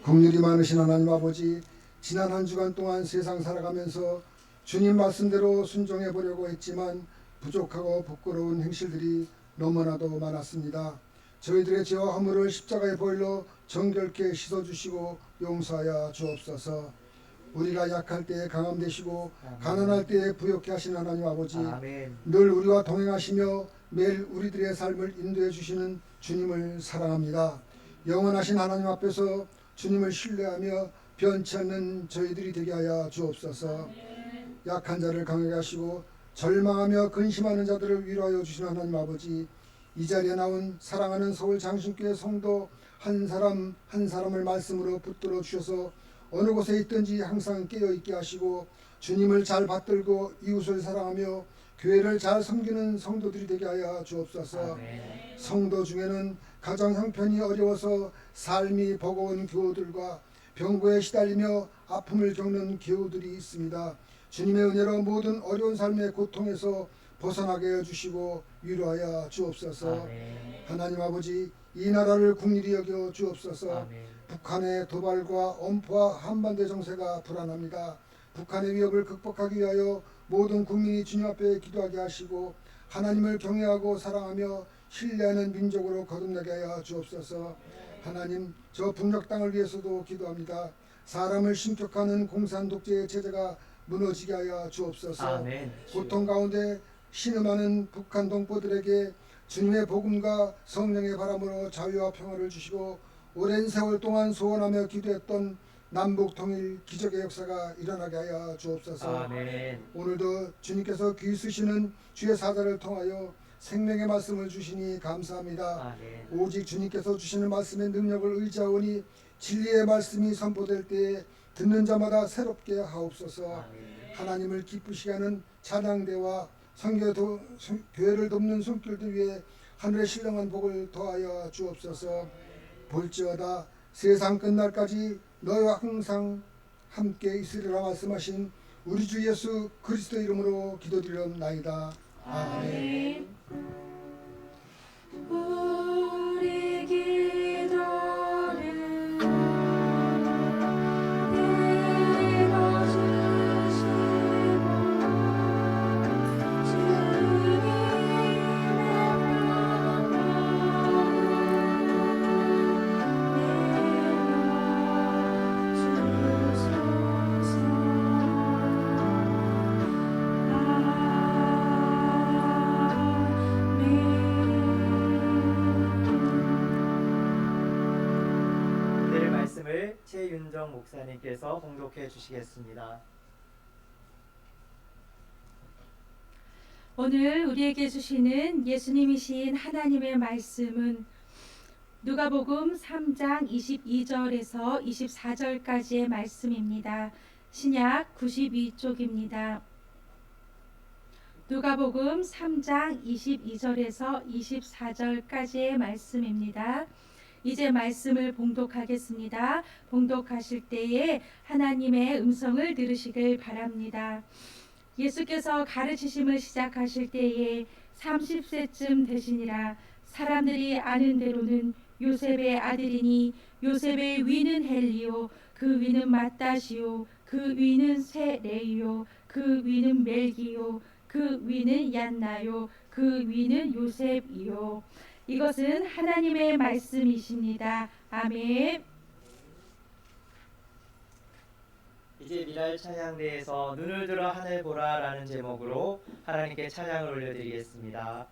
긍휼이 많으신 하나님 아버지, 지난 한 주간 동안 세상 살아가면서 주님 말씀대로 순종해 보려고 했지만 부족하고 부끄러운 행실들이 너무나도 많았습니다. 저희들의 죄와 허물을 십자가의 보혈로 정결케 씻어주시고 용서하여 주옵소서. 우리가 약할 때에 강함 되시고 가난할 때에 부욕케 하시는 하나님 아버지, 아멘. 늘 우리와 동행하시며 매일 우리들의 삶을 인도해 주시는 주님을 사랑합니다. 영원하신 하나님 앞에서 주님을 신뢰하며 변치 않는 저희들이 되게 하여 주옵소서. 약한 자를 강하게 하시고 절망하며 근심하는 자들을 위로하여 주시는 하나님 아버지, 이 자리에 나온 사랑하는 서울 장신교회 성도 한 사람 한 사람을 말씀으로 붙들어 주셔서 어느 곳에 있든지 항상 깨어있게 하시고 주님을 잘 받들고 이웃을 사랑하며 교회를 잘 섬기는 성도들이 되게 하여 주옵소서. 아멘. 성도 중에는 가정 형편이 어려워서 삶이 버거운 교우들과 병고에 시달리며 아픔을 겪는 교우들이 있습니다. 주님의 은혜로 모든 어려운 삶의 고통에서 벗어나게 해주시고 위로하여 주옵소서. 아멘. 하나님 아버지, 이 나라를 국리히 여겨 주옵소서. 아멘. 북한의 도발과 엄포와 한반도 정세가 불안합니다. 북한의 위협을 극복하기 위하여 모든 국민이 주님 앞에 기도하게 하시고 하나님을 경외하고 사랑하며 신뢰하는 민족으로 거듭나게 하여 주옵소서. 하나님, 저 북녘 땅을 위해서도 기도합니다. 사람을 신격하는 공산 독재의 체제가 무너지게 하여 주옵소서. 아멘. 고통 가운데 신음하는 북한 동포들에게 주님의 복음과 성령의 바람으로 자유와 평화를 주시고 오랜 세월 동안 소원하며 기도했던 남북 통일 기적의 역사가 일어나게 하여 주옵소서. 아멘. 오늘도 주님께서 귀 쓰시는 주의 사자를 통하여 생명의 말씀을 주시니 감사합니다. 아멘. 오직 주님께서 주시는 말씀의 능력을 의지하오니 진리의 말씀이 선포될 때에 듣는 자마다 새롭게 하옵소서. 아멘. 하나님을 기쁘시게 하는 찬양대와 교회를 돕는 손길들 위해 하늘의 신령한 복을 더하여 주옵소서. 볼지어다 세상 끝날까지 너희와 항상 함께 있으리라 말씀하신 우리 주 예수 그리스도 이름으로 기도드리옵나이다. 아멘. 우리 기도를 들어주시고 주님의 오늘 말씀을 최윤정 목사님께서 봉독해 주시겠습니다. 오늘 우리에게 주시는 예수님이신 하나님의 말씀은 누가복음 3장 22절에서 24절까지의 말씀입니다. 신약 92쪽입니다. 누가복음 3장 22절에서 24절까지의 말씀입니다. 이제 말씀을 봉독하겠습니다. 봉독하실 때에 하나님의 음성을 들으시길 바랍니다. 예수께서 가르치심을 시작하실 때에 30세쯤 되시니라. 사람들이 아는 대로는 요셉의 아들이니 요셉의 위는 헬리요 그 위는 마따시요 그 위는 세레이요 그 위는 멜기요 그 위는 얀나요 그 위는 요셉이요. 이것은 하나님의 말씀이십니다. 아멘. 이제 미랄 찬양대에서 눈을 들어 하늘 보라 라는 제목으로 하나님께 찬양을 올려드리겠습니다.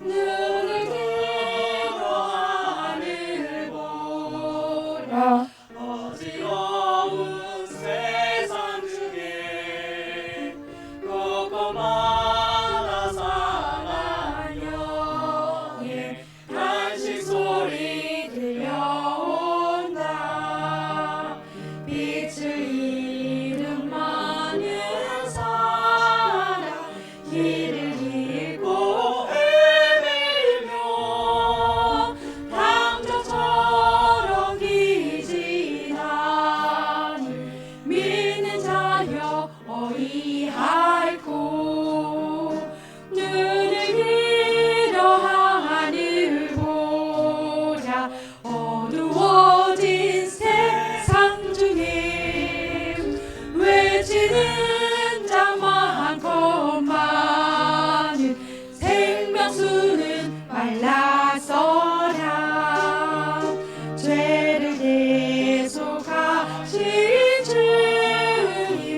눈을 들어 하늘 보라 어지러운 세상 중에 꼼꼼하다 상한 영의 탄식 소리 들려온다. 빛을 잃은 많은 사람 길을 잃고 헤매며 당자처럼 기진하니 믿는 자여 어이할꼬. 눈을 들어 하늘 보라 어두워진 세상 중에 외치는 자 많건만은 생명수는 말라서라. 죄를 대속하신 주의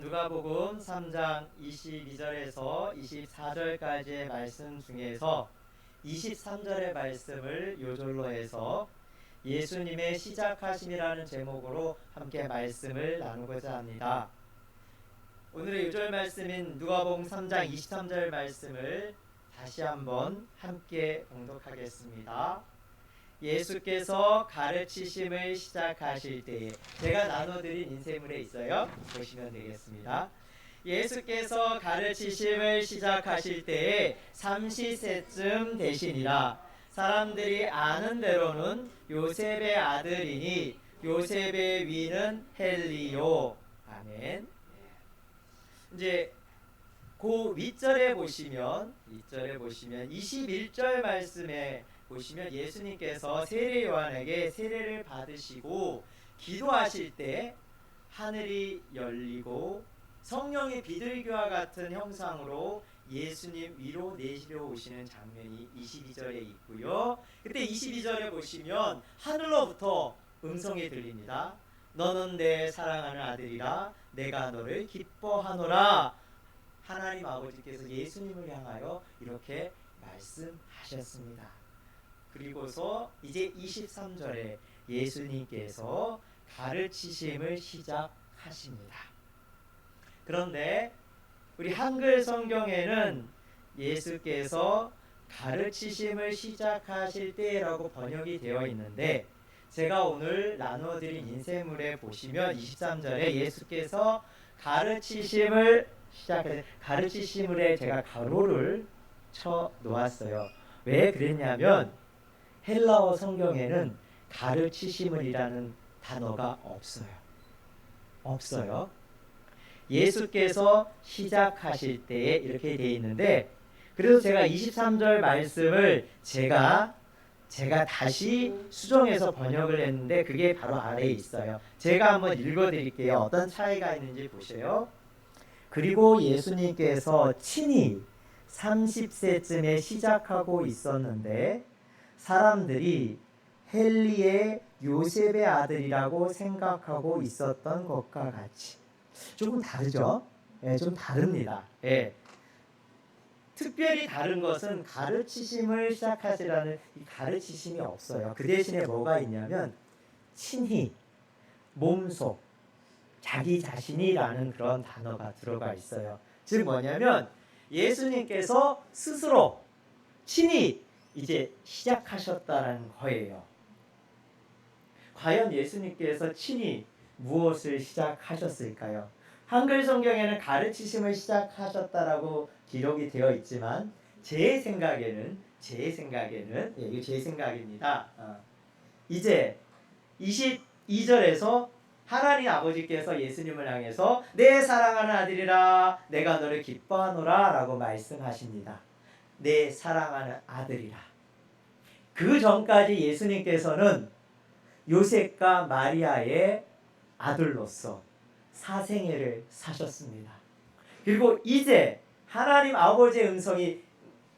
누가복음 3장 22절에서 24절까지의 말씀 중에서 23절의 말씀을 요절로 해서 예수님의 시작하심이라는 제목으로 함께 말씀을 나누고자 합니다. 오늘의 요절 말씀인 누가복음 3장 23절 말씀을 다시 한번 함께 봉독하겠습니다. 예수께서 가르치심을 시작하실 때에, 제가 나눠드린 인쇄물에 있어요. 보시면 되겠습니다. 예수께서 가르치심을 시작하실 때에 삼시세쯤 되시니라. 사람들이 아는 대로는 요셉의 아들이니 요셉의 위는 헬리요. 아멘. 이제 그 윗절에 보시면 21절 말씀에 보시면 예수님께서 세례 요한에게 세례를 받으시고 기도하실 때 하늘이 열리고 성령이 비둘기와 같은 형상으로 예수님 위로 내시려 오시는 장면이 22절에 있고요. 그때 22절에 보시면 하늘로부터 음성이 들립니다. 너는 내 사랑하는 아들이라 내가 너를 기뻐하노라. 하나님 아버지께서 예수님을 향하여 이렇게 말씀하셨습니다. 그리고서 이제 23절에 예수님께서 가르치심을 시작하십니다. 그런데 우리 한글 성경에는 예수께서 가르치심을 시작하실 때라고 번역이 되어 있는데, 제가 오늘 나누어드린 인쇄물에 보시면 23절에 예수께서 가르치심을 시작하실, 가르치심을에 제가 가로를 쳐 놓았어요. 왜 그랬냐면 헬라어 성경에는 가르치심을이라는 단어가 없어요. 예수께서 시작하실 때에 이렇게 되어 있는데, 그래서 제가 23절 말씀을 제가 다시 수정해서 번역을 했는데 그게 바로 아래에 있어요. 제가 한번 읽어드릴게요. 어떤 차이가 있는지 보세요. 그리고 예수님께서 친히 30세쯤에 시작하고 있었는데 사람들이 헬리의 요셉의 아들이라고 생각하고 있었던 것과 같이. 조금 다르죠? 좀 다릅니다. 특별히 다른 것은 가르치심을 시작하시라는 이 가르치심이 없어요. 그 대신에 뭐가 있냐면 친히, 몸소, 자기 자신이라는 그런 단어가 들어가 있어요. 즉 뭐냐면 예수님께서 스스로 친히 이제 시작하셨다는 거예요. 과연 예수님께서 친히 무엇을 시작하셨을까요? 한글 성경에는 가르치심을 시작하셨다라고 기록이 되어 있지만 제 생각에는 이게 제 생각입니다. 이제 22절에서 하나님 아버지께서 예수님을 향해서 내 사랑하는 아들이라 내가 너를 기뻐하노라 라고 말씀하십니다. 내 사랑하는 아들이라. 그 전까지 예수님께서는 요셉과 마리아의 아들로서 사생애를 사셨습니다. 그리고 이제 하나님 아버지의 음성이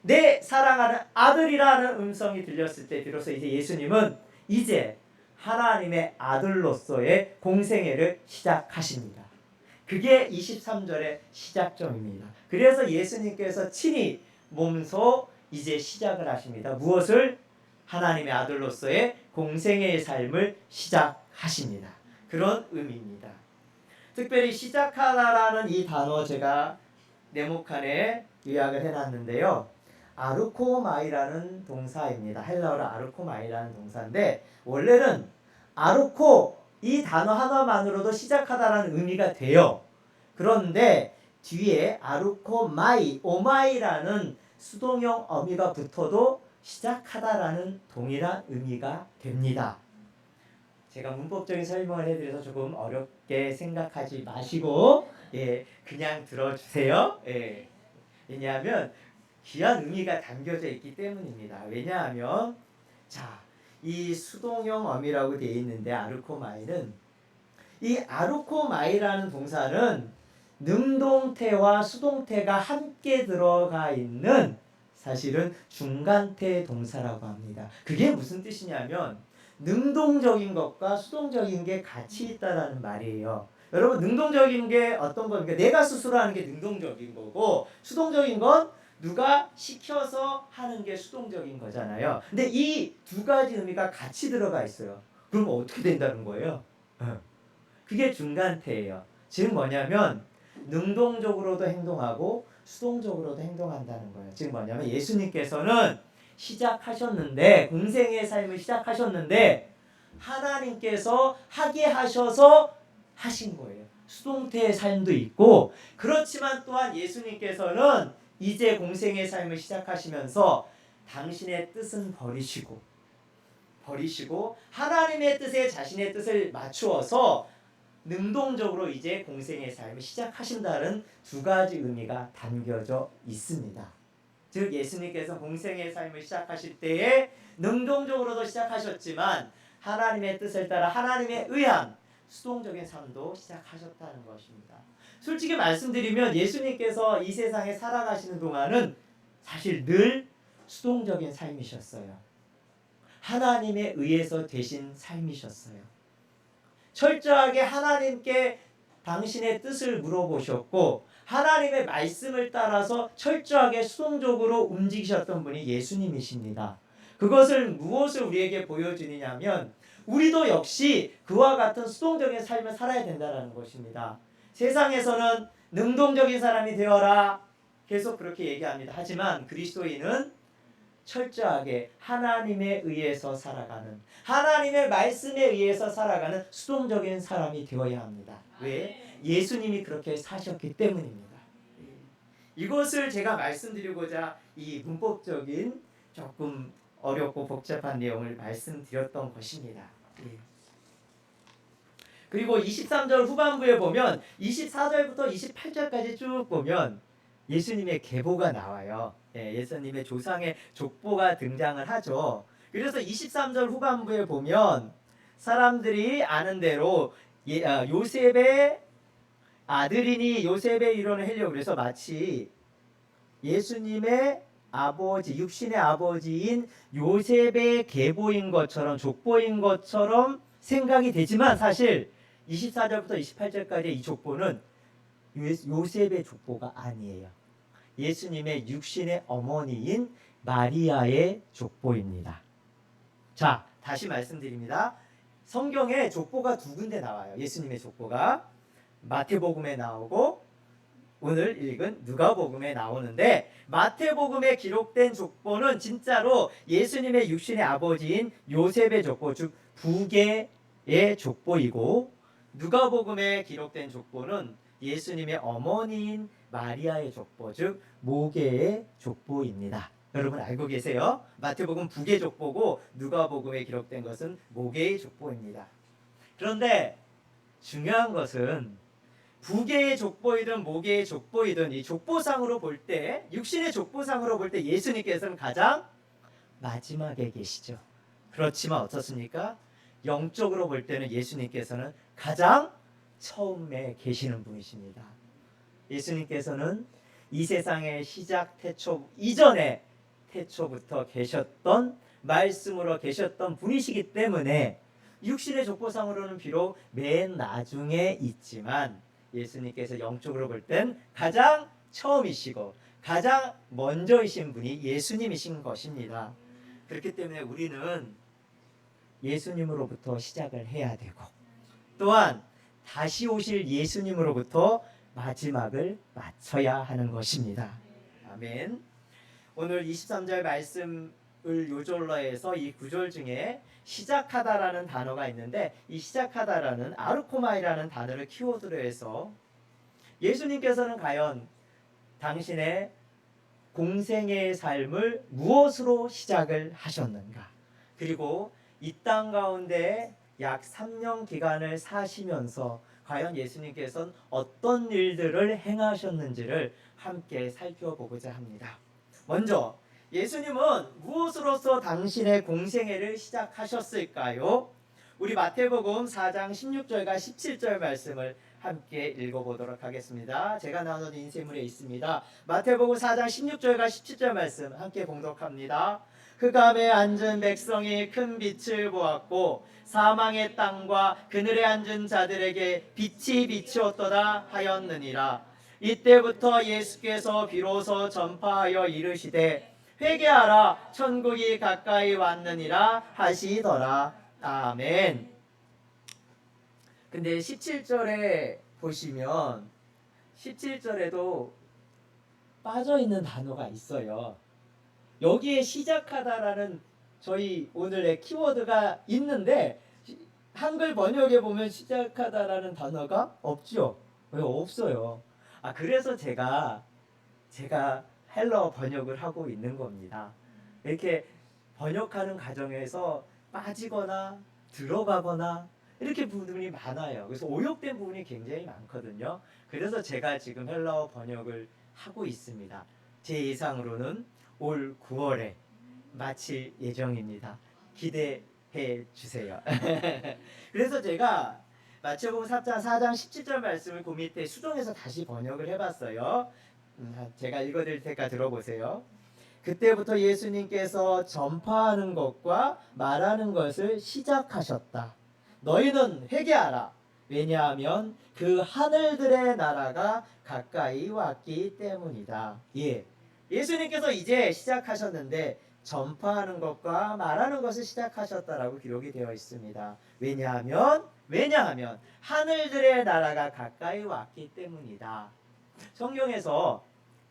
내 사랑하는 아들이라는 음성이 들렸을 때 비로소 이제 예수님은 이제 하나님의 아들로서의 공생애를 시작하십니다. 그게 23절의 시작점입니다. 그래서 예수님께서 친히 몸소 이제 시작을 하십니다. 무엇을? 하나님의 아들로서의 공생애의 삶을 시작하십니다. 그런 의미입니다. 특별히 시작하다라는 이 단어 제가 네모칸에 요약을 해놨는데요. 아르코마이라는 동사입니다. 헬라어로 아르코마이라는 동사인데 원래는 아르코 이 단어 하나만으로도 시작하다라는 의미가 돼요. 그런데 뒤에 아르코마이, 오마이라는 수동형 어미가 붙어도 시작하다라는 동일한 의미가 됩니다. 제가 문법적인 설명을 해드려서 조금 어렵게 생각하지 마시고 그냥 들어주세요. 왜냐하면 귀한 의미가 담겨져 있기 때문입니다. 왜냐하면 이 수동형 어미라고 되어 있는데 아르코마이는 이 아르코마이라는 동사는 능동태와 수동태가 함께 들어가 있는 사실은 중간태 동사라고 합니다. 그게 무슨 뜻이냐면 능동적인 것과 수동적인 게 같이 있다라는 말이에요. 여러분 능동적인 게 어떤 겁니까? 내가 스스로 하는 게 능동적인 거고 수동적인 건 누가 시켜서 하는 게 수동적인 거잖아요. 근데 이 두 가지 의미가 같이 들어가 있어요. 그럼 어떻게 된다는 거예요? 그게 중간태예요. 즉 뭐냐면 능동적으로도 행동하고 수동적으로도 행동한다는 거예요. 즉 뭐냐면 예수님께서는 시작하셨는데 공생의 삶을 시작하셨는데 하나님께서 하게 하셔서 하신 거예요. 수동태의 삶도 있고 그렇지만 또한 예수님께서는 이제 공생의 삶을 시작하시면서 당신의 뜻은 버리시고 하나님의 뜻에 자신의 뜻을 맞추어서 능동적으로 이제 공생의 삶을 시작하신다는 두 가지 의미가 담겨져 있습니다. 즉 예수님께서 공생의 삶을 시작하실 때에 능동적으로도 시작하셨지만 하나님의 뜻을 따라 하나님에 의한 수동적인 삶도 시작하셨다는 것입니다. 솔직히 말씀드리면 예수님께서 이 세상에 살아가시는 동안은 사실 늘 수동적인 삶이셨어요. 하나님에 의해서 되신 삶이셨어요. 철저하게 하나님께 당신의 뜻을 물어보셨고 하나님의 말씀을 따라서 철저하게 수동적으로 움직이셨던 분이 예수님이십니다. 그것을 무엇을 우리에게 보여주느냐면 우리도 역시 그와 같은 수동적인 삶을 살아야 된다는 것입니다. 세상에서는 능동적인 사람이 되어라 계속 그렇게 얘기합니다. 하지만 그리스도인은 철저하게 하나님에 의해서 살아가는 하나님의 말씀에 의해서 살아가는 수동적인 사람이 되어야 합니다. 왜? 예수님이 그렇게 사셨기 때문입니다. 이것을 제가 말씀드리고자 이 문법적인 조금 어렵고 복잡한 내용을 말씀드렸던 것입니다. 그리고 23절 후반부에 보면 24절부터 28절까지 쭉 보면 예수님의 계보가 나와요. 예수님의 조상의 족보가 등장을 하죠. 그래서 23절 후반부에 보면 사람들이 아는 대로 요셉의 아들이니 요셉의 이론을 하려고 그래서 마치 예수님의 아버지, 육신의 아버지인 요셉의 계보인 것처럼 족보인 것처럼 생각이 되지만 사실 24절부터 28절까지의 이 족보는 요셉의 족보가 아니에요. 예수님의 육신의 어머니인 마리아의 족보입니다. 자, 다시 말씀드립니다. 성경에 족보가 두 군데 나와요. 예수님의 족보가 마태복음에 나오고 오늘 읽은 누가복음에 나오는데 마태복음에 기록된 족보는 진짜로 예수님의 육신의 아버지인 요셉의 족보, 즉 부계의 족보이고 누가복음에 기록된 족보는 예수님의 어머니인 마리아의 족보, 즉 모계의 족보입니다. 여러분 알고 계세요? 마태복음 부계 족보고 누가복음에 기록된 것은 모계의 족보입니다. 그런데 중요한 것은 부계의 족보이든 모계의 족보이든 이 족보상으로 볼 때, 육신의 족보상으로 볼 때 예수님께서는 가장 마지막에 계시죠. 그렇지만 어떻습니까? 영적으로 볼 때는 예수님께서는 가장 처음에 계시는 분이십니다. 예수님께서는 이 세상의 시작 태초 이전에 태초부터 계셨던 말씀으로 계셨던 분이시기 때문에 육신의 족보상으로는 비록 맨 나중에 있지만 예수님께서 영적으로 볼 땐 가장 처음이시고 가장 먼저이신 분이 예수님이신 것입니다. 그렇기 때문에 우리는 예수님으로부터 시작을 해야 되고 또한 다시 오실 예수님으로부터 마지막을 맞춰야 하는 것입니다. 아멘. 오늘 23절 말씀을 요절로 해서 이 구절 중에 시작하다라는 단어가 있는데 이 시작하다라는 아르코마이라는 단어를 키워드로 해서 예수님께서는 과연 당신의 공생의 삶을 무엇으로 시작을 하셨는가? 그리고 이 땅 가운데 약 3년 기간을 사시면서 과연 예수님께서는 어떤 일들을 행하셨는지를 함께 살펴보고자 합니다. 먼저 예수님은 무엇으로서 당신의 공생애를 시작하셨을까요? 우리 마태복음 4장 16절과 17절 말씀을 함께 읽어보도록 하겠습니다. 제가 나눈 인쇄물에 있습니다. 마태복음 4장 16절과 17절 말씀 함께 봉독합니다. 흑암에 앉은 백성이 큰 빛을 보았고 사망의 땅과 그늘에 앉은 자들에게 빛이 비치었도다 하였느니라. 이때부터 예수께서 비로소 전파하여 이르시되 회개하라 천국이 가까이 왔느니라 하시더라. 아멘. 근데 17절에 보시면 17절에도 빠져있는 단어가 있어요. 여기에 시작하다라는 저희 오늘의 키워드가 있는데 한글 번역에 보면 시작하다라는 단어가 없죠. 왜 없어요? 그래서 제가 헬러 번역을 하고 있는 겁니다. 이렇게 번역하는 과정에서 빠지거나 들어가거나 이렇게 부분이 많아요. 그래서 오역된 부분이 굉장히 많거든요. 그래서 제가 지금 헬러 번역을 하고 있습니다. 제 예상으로는 올 9월에 마칠 예정입니다. 기대해 주세요. 그래서 제가 마태복음 4장 17절 말씀을 그 밑에 수정해서 다시 번역을 해봤어요. 제가 읽어드릴 테니까 들어보세요. 그때부터 예수님께서 전파하는 것과 말하는 것을 시작하셨다. 너희는 회개하라. 왜냐하면 그 하늘들의 나라가 가까이 왔기 때문이다. 예수님께서 이제 시작하셨는데 전파하는 것과 말하는 것을 시작하셨다라고 기록이 되어 있습니다. 왜냐하면 하늘들의 나라가 가까이 왔기 때문이다. 성경에서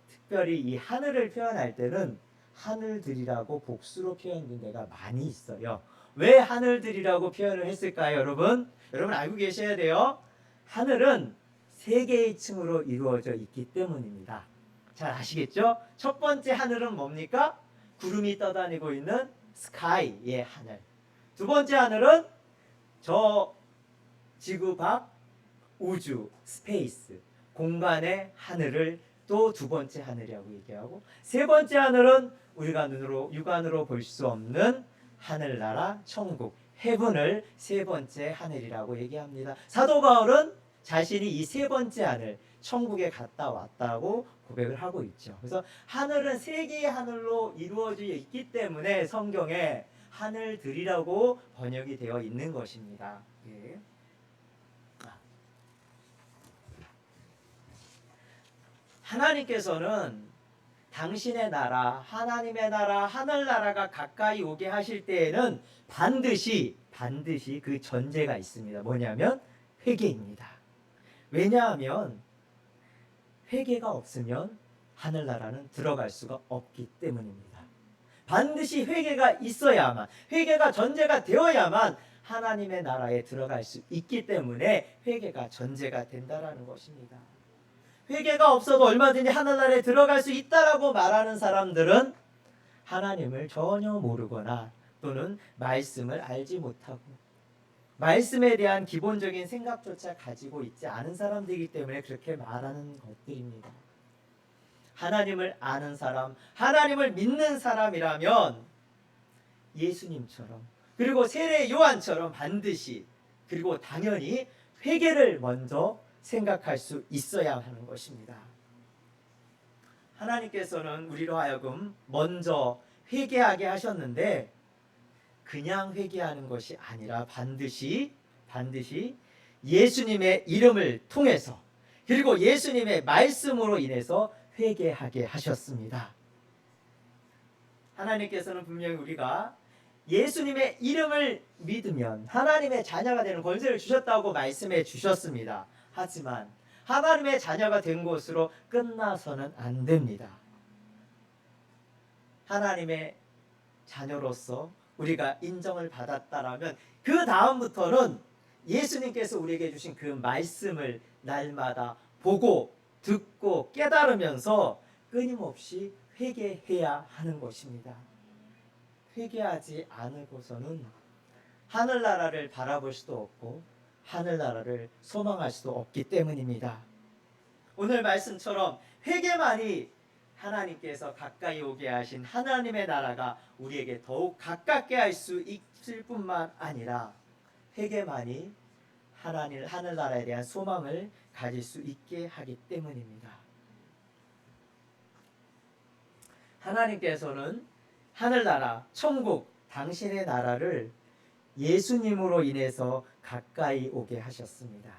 특별히 이 하늘을 표현할 때는 하늘들이라고 복수로 표현된 데가 많이 있어요. 왜 하늘들이라고 표현을 했을까요, 여러분? 여러분 알고 계셔야 돼요. 하늘은 세 개의 층으로 이루어져 있기 때문입니다. 잘 아시겠죠? 첫 번째 하늘은 뭡니까? 구름이 떠다니고 있는 스카이의 하늘. 두 번째 하늘은 저 지구 밖 우주, 스페이스, 공간의 하늘을 또 두 번째 하늘이라고 얘기하고, 세 번째 하늘은 우리가 육안으로 볼 수 없는 하늘나라, 천국, 헤븐을 세 번째 하늘이라고 얘기합니다. 사도 바울은 자신이 이 세 번째 하늘, 천국에 갔다 왔다고 고백을 하고 있죠. 그래서 하늘은 세 개의 하늘로 이루어져 있기 때문에 성경에 하늘들이라고 번역이 되어 있는 것입니다. 하나님께서는 당신의 나라, 하나님의 나라, 하늘나라가 가까이 오게 하실 때에는 반드시 그 전제가 있습니다. 뭐냐면 회개입니다. 왜냐하면 회개가 없으면 하늘나라는 들어갈 수가 없기 때문입니다. 반드시 회개가 있어야만, 회개가 전제가 되어야만 하나님의 나라에 들어갈 수 있기 때문에 회개가 전제가 된다라는 것입니다. 회개가 없어도 얼마든지 하늘나라에 들어갈 수 있다라고 말하는 사람들은 하나님을 전혀 모르거나 또는 말씀을 알지 못하고 말씀에 대한 기본적인 생각조차 가지고 있지 않은 사람들이기 때문에 그렇게 말하는 것들입니다. 하나님을 아는 사람, 하나님을 믿는 사람이라면 예수님처럼, 그리고 세례 요한처럼 반드시, 그리고 당연히 회개를 먼저 생각할 수 있어야 하는 것입니다. 하나님께서는 우리로 하여금 먼저 회개하게 하셨는데 그냥 회개하는 것이 아니라 반드시 예수님의 이름을 통해서, 그리고 예수님의 말씀으로 인해서 회개하게 하셨습니다. 하나님께서는 분명히 우리가 예수님의 이름을 믿으면 하나님의 자녀가 되는 권세를 주셨다고 말씀해 주셨습니다. 하지만 하나님의 자녀가 된 것으로 끝나서는 안 됩니다. 하나님의 자녀로서 우리가 인정을 받았다라면 그 다음부터는 예수님께서 우리에게 주신 그 말씀을 날마다 보고 듣고 깨달으면서 끊임없이 회개해야 하는 것입니다. 회개하지 않고서는 하늘나라를 바라볼 수도 없고 하늘나라를 소망할 수도 없기 때문입니다. 오늘 말씀처럼 회개만이 하나님께서 가까이 오게 하신 하나님의 나라가 우리에게 더욱 가깝게 할 수 있을 뿐만 아니라 회개만이 하늘나라에 대한 소망을 가질 수 있게 하기 때문입니다. 하나님께서는 하늘나라, 천국, 당신의 나라를 예수님으로 인해서 가까이 오게 하셨습니다.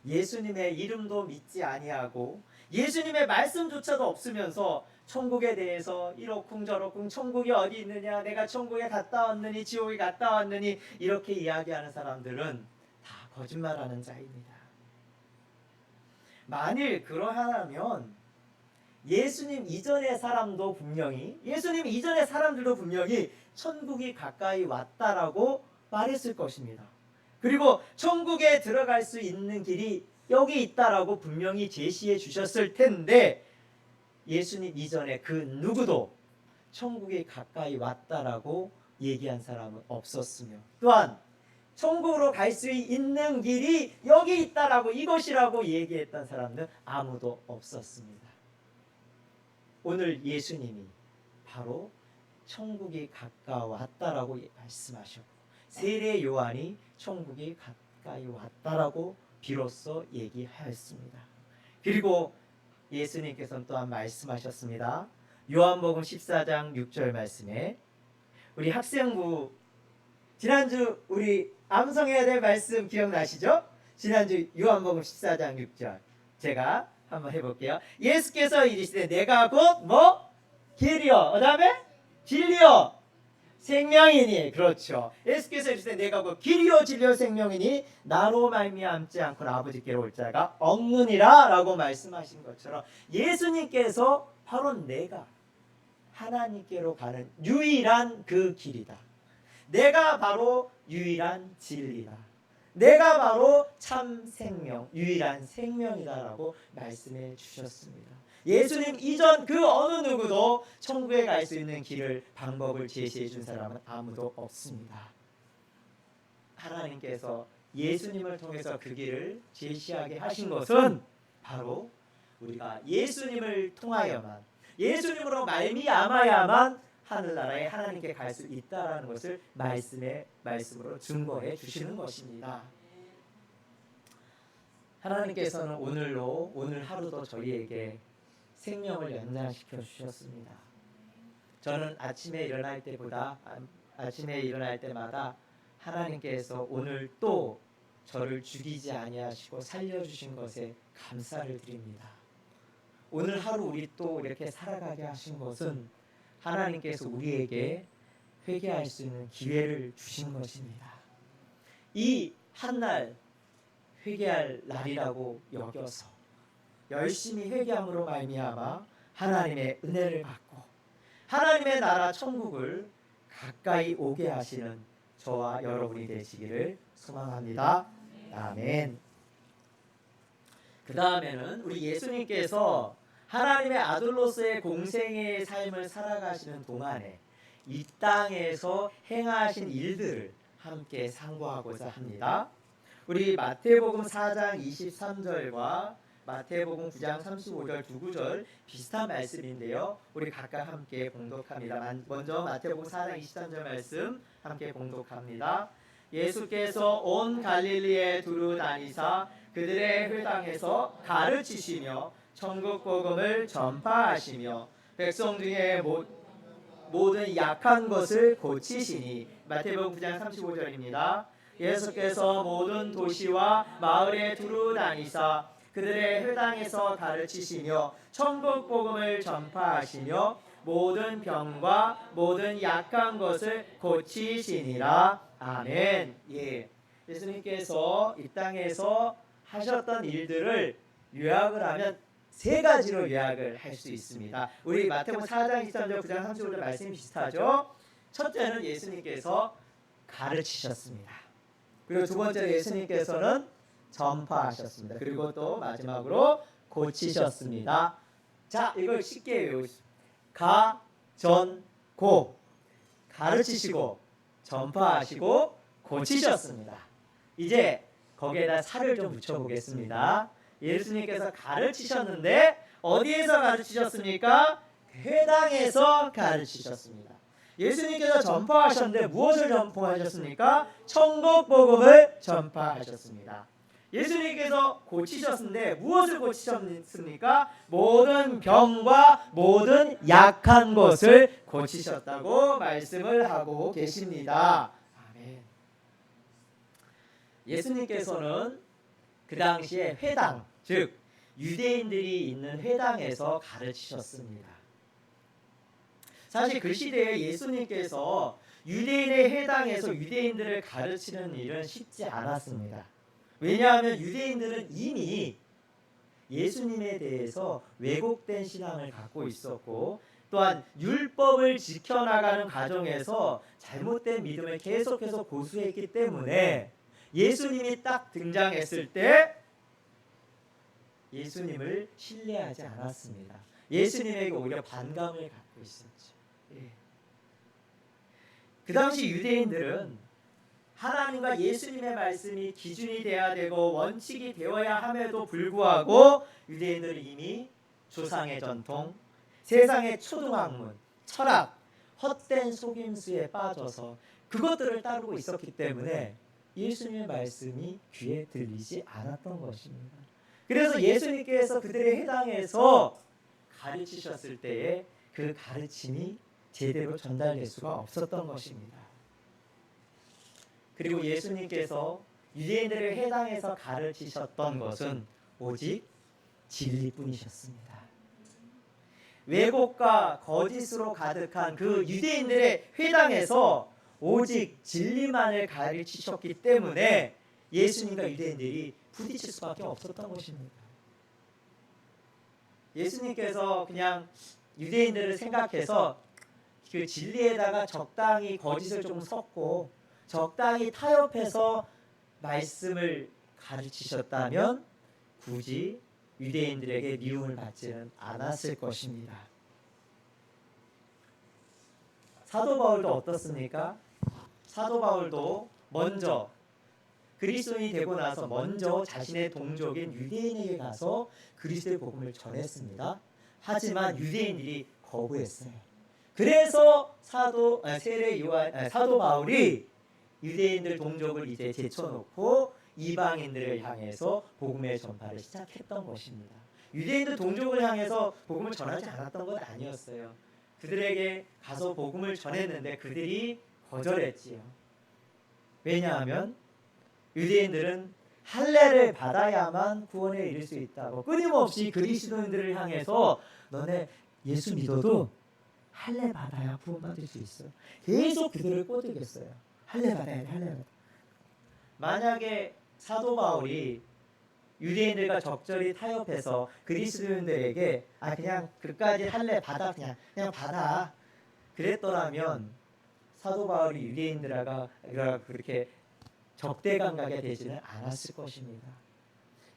예수님의 이름도 믿지 아니하고 예수님의 말씀조차도 없으면서 천국에 대해서 이러쿵저러쿵 천국이 어디 있느냐, 내가 천국에 갔다 왔느니 지옥에 갔다 왔느니 이렇게 이야기하는 사람들은 다 거짓말하는 자입니다. 만일 그러하다면 예수님 이전의 사람들도 분명히 천국이 가까이 왔다라고 말했을 것입니다. 그리고 천국에 들어갈 수 있는 길이 여기 있다라고 분명히 제시해 주셨을 텐데 예수님 이전에 그 누구도 천국이 가까이 왔다라고 얘기한 사람은 없었으며 또한 천국으로 갈 수 있는 길이 여기 있다라고 이것이라고 얘기했던 사람은 아무도 없었습니다. 오늘 예수님이 바로 천국이 가까웠다라고 말씀하셨고 세례 요한이 천국이 가까이 왔다라고 비로소 얘기하였습니다. 그리고 예수님께서는 또한 말씀하셨습니다. 요한복음 14장 6절 말씀에 우리 학생부 지난주 우리 암송해야 될 말씀 기억나시죠? 지난주 요한복음 14장 6절 제가 한번 해볼게요. 예수께서 이르시되 내가 곧 길이요 그 다음에 진리요 생명이니. 그렇죠. 예수께서 이르시되 내가 곧 길이요 진리요 생명이니 나로 말미암지 않고는 아버지께로 올 자가 없느니라 라고 말씀하신 것처럼 예수님께서 바로 내가 하나님께로 가는 유일한 그 길이다. 내가 바로 유일한 진리다. 내가 바로 참 생명, 유일한 생명이다라고 말씀해 주셨습니다. 예수님 이전 그 어느 누구도 천국에 갈 수 있는 길을 방법을 제시해 준 사람은 아무도 없습니다. 하나님께서 예수님을 통해서 그 길을 제시하게 하신 것은 바로 우리가 예수님을 통하여만 예수님으로 말미암아야만 하늘나라에 하나님께 갈 수 있다라는 것을 말씀으로 증거해 주시는 것입니다. 하나님께서는 오늘 하루도 저희에게 생명을 연장시켜 주셨습니다. 저는 아침에 일어날 때마다 하나님께서 오늘 또 저를 죽이지 아니하시고 살려주신 것에 감사를 드립니다. 오늘 하루 우리 또 이렇게 살아가게 하신 것은 하나님께서 우리에게 회개할 수 있는 기회를 주신 것입니다. 이 한날 회개할 날이라고 여겨서 열심히 회개함으로 말미암아 하나님의 은혜를 받고 하나님의 나라 천국을 가까이 오게 하시는 저와 여러분이 되시기를 소망합니다. 아멘. 그 다음에는 우리 예수님께서 하나님의 아들로서의 공생의 삶을 살아가시는 동안에 이 땅에서 행하신 일들을 함께 상고하고자 합니다. 우리 마태복음 4장 23절과 마태복음 9장 35절 두 구절 비슷한 말씀인데요. 우리 각각 함께 봉독합니다. 먼저 마태복음 4장 23절 말씀 함께 봉독합니다. 예수께서 온 갈릴리에 두루 다니사 그들의 회당에서 가르치시며 천국 복음을 전파하시며 백성 중에 모든 약한 것을 고치시니. 마태복음 9장 35절입니다. 예수께서 모든 도시와 마을에 두루 다니사 그들의 회당에서 가르치시며 천국 복음을 전파하시며 모든 병과 모든 약한 것을 고치시니라. 아멘. 예. 예수님께서 이 땅에서 하셨던 일들을 요약을 하면 세 가지로 요약을 할 수 있습니다. 우리 마태복음 4장 23절 9장 35절 말씀이 비슷하죠. 첫째는 예수님께서 가르치셨습니다. 그리고 두 번째로 예수님께서는 전파하셨습니다. 그리고 또 마지막으로 고치셨습니다. 자, 이걸 쉽게 외우십시오. 가, 전, 고. 가르치시고 전파하시고 고치셨습니다. 이제 거기에다 살을 좀 붙여보겠습니다. 예수님께서 가르치셨는데 어디에서 가르치셨습니까? 회당에서 가르치셨습니다. 예수님께서 전파하셨는데 무엇을 전파하셨습니까? 천국 복음을 전파하셨습니다. 예수님께서 고치셨는데 무엇을 고치셨습니까? 모든 병과 모든 약한 것을 고치셨다고 말씀을 하고 계십니다. 아멘. 예수님께서는 그 당시에 회당, 즉 유대인들이 있는 회당에서 가르치셨습니다. 사실 그 시대에 예수님께서 유대인의 회당에서 유대인들을 가르치는 일은 쉽지 않았습니다. 왜냐하면 유대인들은 이미 예수님에 대해서 왜곡된 신앙을 갖고 있었고, 또한 율법을 지켜나가는 과정에서 잘못된 믿음을 계속해서 고수했기 때문에 예수님이 딱 등장했을 때 예수님을 신뢰하지 않았습니다. 예수님에게 오히려 반감을 갖고 있었죠. 예. 그 당시 유대인들은 하나님과 예수님의 말씀이 기준이 되어야 되고 원칙이 되어야 함에도 불구하고 유대인들은 이미 조상의 전통, 세상의 초등학문, 철학, 헛된 속임수에 빠져서 그것들을 따르고 있었기 때문에 예수님의 말씀이 귀에 들리지 않았던 것입니다. 그래서 예수님께서 그들의 회당에서 가르치셨을 때에 그 가르침이 제대로 전달될 수가 없었던 것입니다. 그리고 예수님께서 유대인들의 회당에서 가르치셨던 것은 오직 진리뿐이셨습니다. 왜곡과 거짓으로 가득한 그 유대인들의 회당에서 오직 진리만을 가르치셨기 때문에 예수님과 유대인들이 부딪힐 수밖에 없었던 것입니다. 예수님께서 그냥 유대인들을 생각해서 그 진리에다가 적당히 거짓을 좀 섞고 적당히 타협해서 말씀을 가르치셨다면 굳이 유대인들에게 미움을 받지는 않았을 것입니다. 사도 바울도 어떻습니까? 사도 바울도 먼저 그리스도인이 되고 나서 먼저 자신의 동족인 유대인에게 가서 그리스도의 복음을 전했습니다. 하지만 유대인들이 거부했어요. 그래서 사도 바울이 유대인들 동족을 이제 제쳐놓고 이방인들을 향해서 복음의 전파를 시작했던 것입니다. 유대인들 동족을 향해서 복음을 전하지 않았던 건 아니었어요. 그들에게 가서 복음을 전했는데 그들이 거절했지요. 왜냐하면 유대인들은 할례를 받아야만 구원에 이를 수 있다고 끊임없이 그리스도인들을 향해서 너네 예수 믿어도 할례 받아야 구원받을 수 있어. 계속 그들을 꼬드겼어요. 할례 받아야 돼, 할례 받아. 만약에 사도 바울이 유대인들과 적절히 타협해서 그리스도인들에게 그냥 그까지 할례 받아 그냥 받아 그랬더라면 사도 바울이 유대인들과 그렇게 적대 감각에 되지는 않았을 것입니다.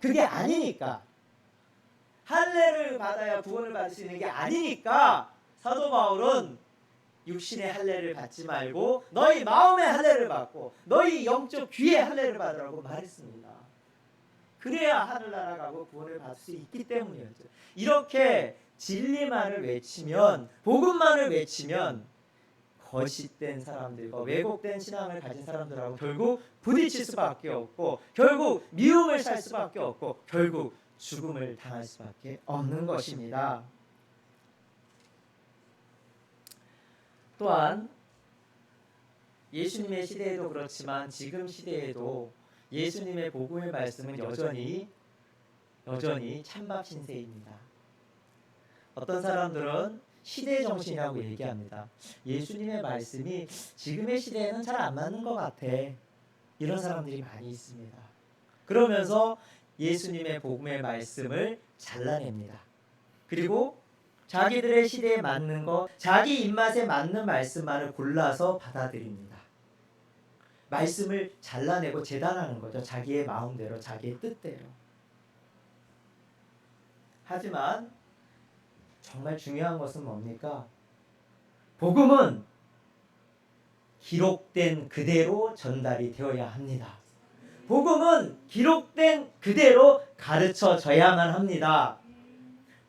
그게 아니니까 할례를 받아야 구원을 받을 수 있는 게 아니니까 사도 바울은 육신의 할례를 받지 말고 너희 마음의 할례를 받고 너희 영적 귀의 할례를 받으라고 말했습니다. 그래야 하늘나라 가고 구원을 받을 수 있기 때문이었죠. 이렇게 진리만을 외치면 복음만을 외치면 거짓된 사람들과 왜곡된 신앙을 가진 사람들하고 결국 부딪힐 수밖에 없고 결국 미움을 살 수밖에 없고 결국 죽음을 당할 수밖에 없는 것입니다. 또한 예수님의 시대에도 그렇지만 지금 시대에도 예수님의 복음의 말씀은 여전히 찬밥 신세입니다. 어떤 사람들은 시대 정신이라고 얘기합니다. 예수님의 말씀이 지금의 시대에는 잘 안 맞는 것 같아. 이런 사람들이 많이 있습니다. 그러면서 예수님의 복음의 말씀을 잘라냅니다. 그리고 자기들의 시대에 맞는 것, 자기 입맛에 맞는 말씀만을 골라서 받아들입니다. 말씀을 잘라내고 재단하는 거죠. 자기의 마음대로, 자기의 뜻대로. 하지만 정말 중요한 것은 뭡니까? 복음은 기록된 그대로 전달이 되어야 합니다. 복음은 기록된 그대로 가르쳐져야만 합니다.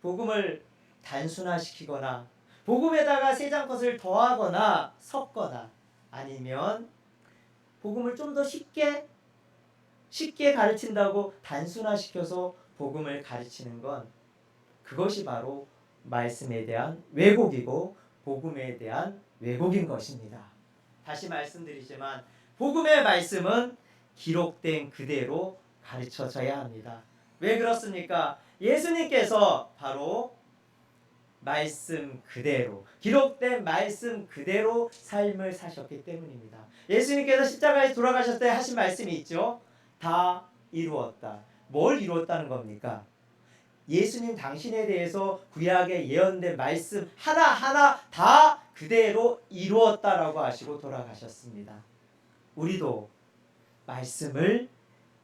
복음을 단순화시키거나 복음에다가 세상 것을 더하거나 섞거나 아니면 복음을 좀 더 쉽게 쉽게 가르친다고 단순화시켜서 복음을 가르치는 건 그것이 바로 말씀에 대한 왜곡이고 복음에 대한 왜곡인 것입니다. 다시 말씀드리지만 복음의 말씀은 기록된 그대로 가르쳐져야 합니다. 왜 그렇습니까? 예수님께서 바로 말씀 그대로, 기록된 말씀 그대로 삶을 사셨기 때문입니다. 예수님께서 십자가에 돌아가셨을 때 하신 말씀이 있죠. 다 이루었다. 뭘 이루었다는 겁니까? 예수님 당신에 대해서 구약에 예언된 말씀 하나하나 다 그대로 이루었다라고 하시고 돌아가셨습니다. 우리도 말씀을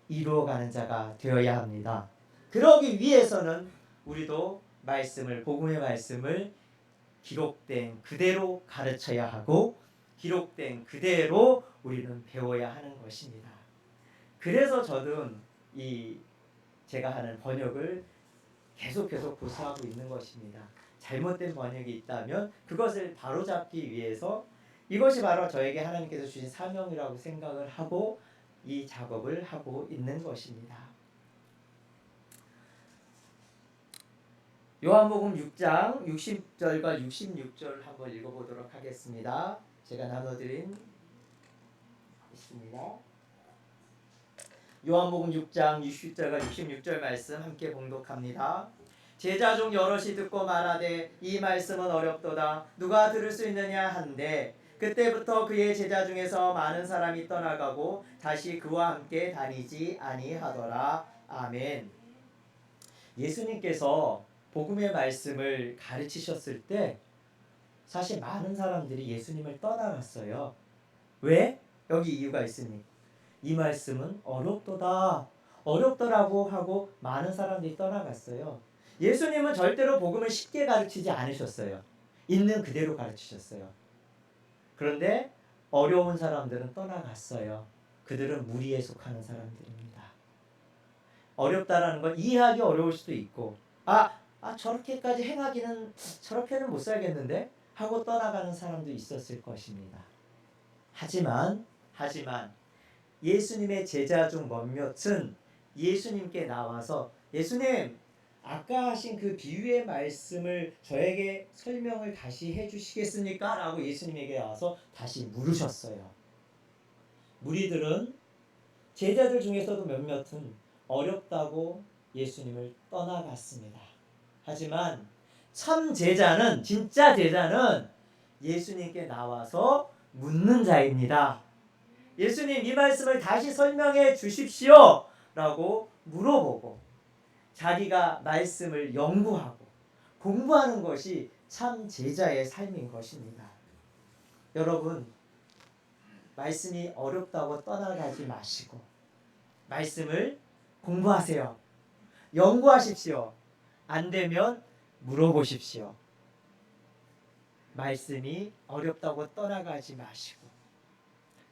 이루어가는 자가 되어야 합니다. 그러기 위해서는 우리도 말씀을, 복음의 말씀을 기록된 그대로 가르쳐야 하고 기록된 그대로 우리는 배워야 하는 것입니다. 그래서 저는 제가 하는 번역을 계속 고수하고 있는 것입니다. 잘못된 번역이 있다면 그것을 바로잡기 위해서 이것이 바로 저에게 하나님께서 주신 사명이라고 생각을 하고 이 작업을 하고 있는 것입니다. 요한복음 6장 60절과 66절 한번 읽어보도록 하겠습니다. 제가 나눠드린 있습니다. 요한복음 6장 60절과 66절 말씀 함께 봉독합니다. 제자 중 여럿이 듣고 말하되 이 말씀은 어렵도다 누가 들을 수 있느냐 한데 그때부터 그의 제자 중에서 많은 사람이 떠나가고 다시 그와 함께 다니지 아니하더라. 아멘. 예수님께서 복음의 말씀을 가르치셨을 때 사실 많은 사람들이 예수님을 떠나갔어요. 왜? 여기 이유가 있습니다. 이 말씀은 어렵더라고 하고 많은 사람들이 떠나갔어요. 예수님은 절대로 복음을 쉽게 가르치지 않으셨어요. 있는 그대로 가르치셨어요. 그런데 어려운 사람들은 떠나갔어요. 그들은 무리에 속하는 사람들입니다. 어렵다라는 건 이해하기 어려울 수도 있고 저렇게까지 행하기는 저렇게는 못 살겠는데 하고 떠나가는 사람도 있었을 것입니다. 하지만 예수님의 제자 중 몇몇은 예수님께 나와서 예수님 아까 하신 그 비유의 말씀을 저에게 설명을 다시 해주시겠습니까? 라고 예수님에게 와서 다시 물으셨어요. 무리들은 제자들 중에서도 몇몇은 어렵다고 예수님을 떠나갔습니다. 하지만 참 제자는 진짜 제자는 예수님께 나와서 묻는 자입니다. 예수님 이 말씀을 다시 설명해 주십시오 라고 물어보고 자기가 말씀을 연구하고 공부하는 것이 참 제자의 삶인 것입니다. 여러분 말씀이 어렵다고 떠나가지 마시고 말씀을 공부하세요. 연구하십시오. 안 되면 물어보십시오. 말씀이 어렵다고 떠나가지 마시고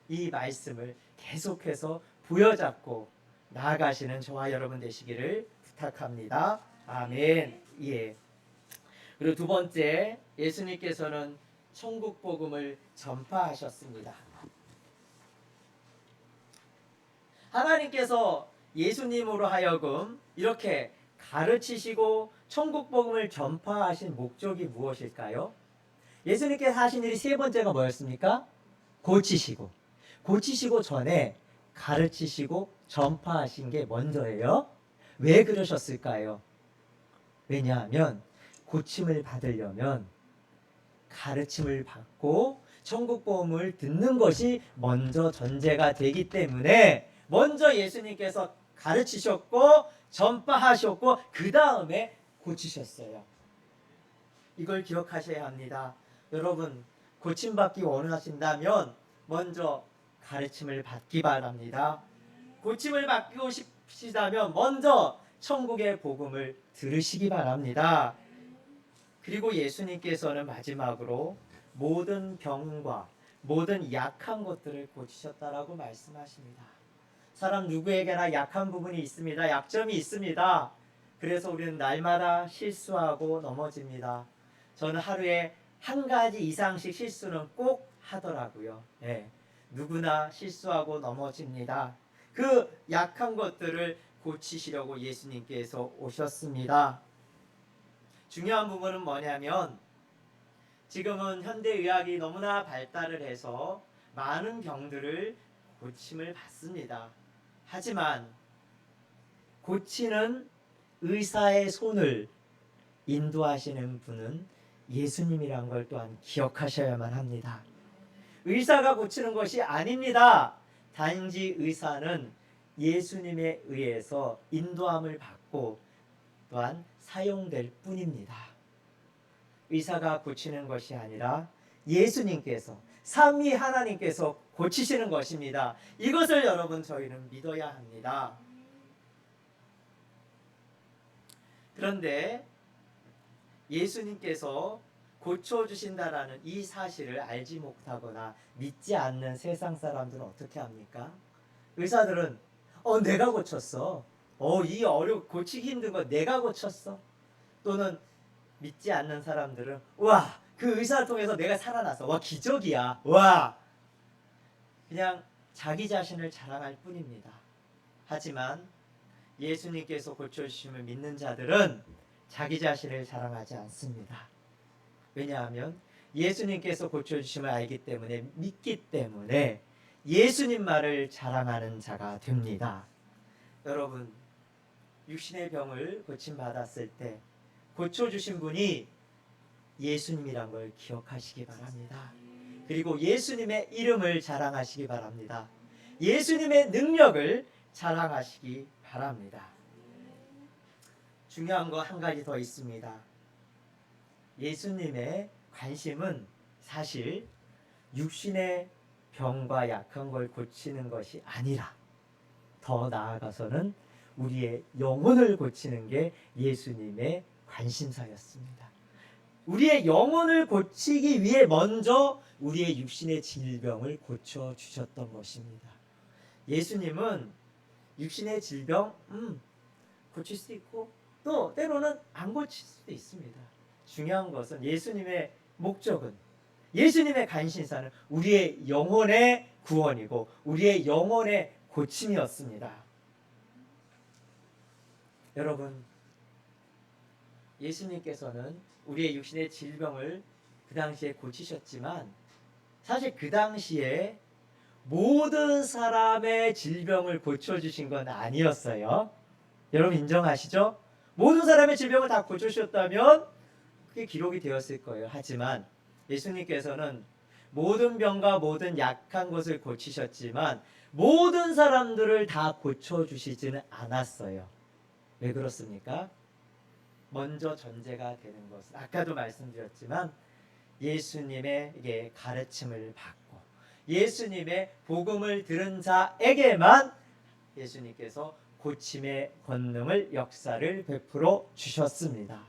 이 말씀을 계속해서 부여잡고 나아가시는 저와 여러분 되시기를 부탁합니다. 아멘. 예. 그리고 두 번째, 예수님께서는 천국 복음을 전파하셨습니다. 하나님께서 예수님으로 하여금 이렇게 가르치시고 천국 복음을 전파하신 목적이 무엇일까요? 예수님께서 하신 일이 세 번째가 뭐였습니까? 고치시고 전에 가르치시고 전파하신 게 먼저예요. 왜 그러셨을까요? 왜냐하면 고침을 받으려면 가르침을 받고 천국 복음을 듣는 것이 먼저 전제가 되기 때문에 먼저 예수님께서 가르치셨고 전파하셨고 그 다음에 고치셨어요. 이걸 기억하셔야 합니다. 여러분 고침받기 원하신다면 먼저 가르침을 받기 바랍니다. 고침을 받고 싶으시다면 먼저 천국의 복음을 들으시기 바랍니다. 그리고 예수님께서는 마지막으로 모든 병과 모든 약한 것들을 고치셨다라고 말씀하십니다. 사람 누구에게나 약한 부분이 있습니다. 약점이 있습니다. 그래서 우리는 날마다 실수하고 넘어집니다. 저는 하루에 한 가지 이상씩 실수는 꼭 하더라고요. 네, 누구나 실수하고 넘어집니다. 그 약한 것들을 고치시려고 예수님께서 오셨습니다. 중요한 부분은 뭐냐면 지금은 현대의학이 너무나 발달을 해서 많은 병들을 고침을 받습니다. 하지만 고치는 의사의 손을 인도하시는 분은 예수님이란 걸 또한 기억하셔야만 합니다. 의사가 고치는 것이 아닙니다. 단지 의사는 예수님에 의해서 인도함을 받고 또한 사용될 뿐입니다. 의사가 고치는 것이 아니라 예수님께서, 삼위 하나님께서 고치시는 것입니다. 이것을 여러분 저희는 믿어야 합니다. 그런데 예수님께서 고쳐주신다라는 이 사실을 알지 못하거나 믿지 않는 세상 사람들은 어떻게 합니까? 의사들은 내가 고쳤어. 이 고치기 힘든 거 내가 고쳤어. 또는 믿지 않는 사람들은 와, 그 의사를 통해서 내가 살아났어. 와, 기적이야. 와. 그냥 자기 자신을 자랑할 뿐입니다. 하지만 예수님께서 고쳐주심을 믿는 자들은 자기 자신을 자랑하지 않습니다. 왜냐하면 예수님께서 고쳐주심을 알기 때문에, 믿기 때문에 예수님 말을 자랑하는 자가 됩니다. 여러분, 육신의 병을 고침받았을 때 고쳐주신 분이 예수님이란 걸 기억하시기 바랍니다. 그리고 예수님의 이름을 자랑하시기 바랍니다. 예수님의 능력을 자랑하시기 바랍니다. 중요한 거 한 가지 더 있습니다. 예수님의 관심은 사실 육신의 병과 약한 걸 고치는 것이 아니라 더 나아가서는 우리의 영혼을 고치는 게 예수님의 관심사였습니다. 우리의 영혼을 고치기 위해 먼저 우리의 육신의 질병을 고쳐주셨던 것입니다. 예수님은 육신의 질병 고칠 수 있고 또 때로는 안 고칠 수도 있습니다. 중요한 것은 예수님의 목적은, 예수님의 관심사는 우리의 영혼의 구원이고 우리의 영혼의 고침이었습니다. 여러분, 예수님께서는 우리의 육신의 질병을 그 당시에 고치셨지만 사실 그 당시에 모든 사람의 질병을 고쳐주신 건 아니었어요. 여러분 인정하시죠? 모든 사람의 질병을 다 고쳐주셨다면 그게 기록이 되었을 거예요. 하지만 예수님께서는 모든 병과 모든 약한 것을 고치셨지만 모든 사람들을 다 고쳐주시지는 않았어요. 왜 그렇습니까? 먼저 전제가 되는 것은 아까도 말씀드렸지만 예수님의 가르침을 받고 예수님의 복음을 들은 자에게만 예수님께서 고침의 권능을, 역사를 베풀어 주셨습니다.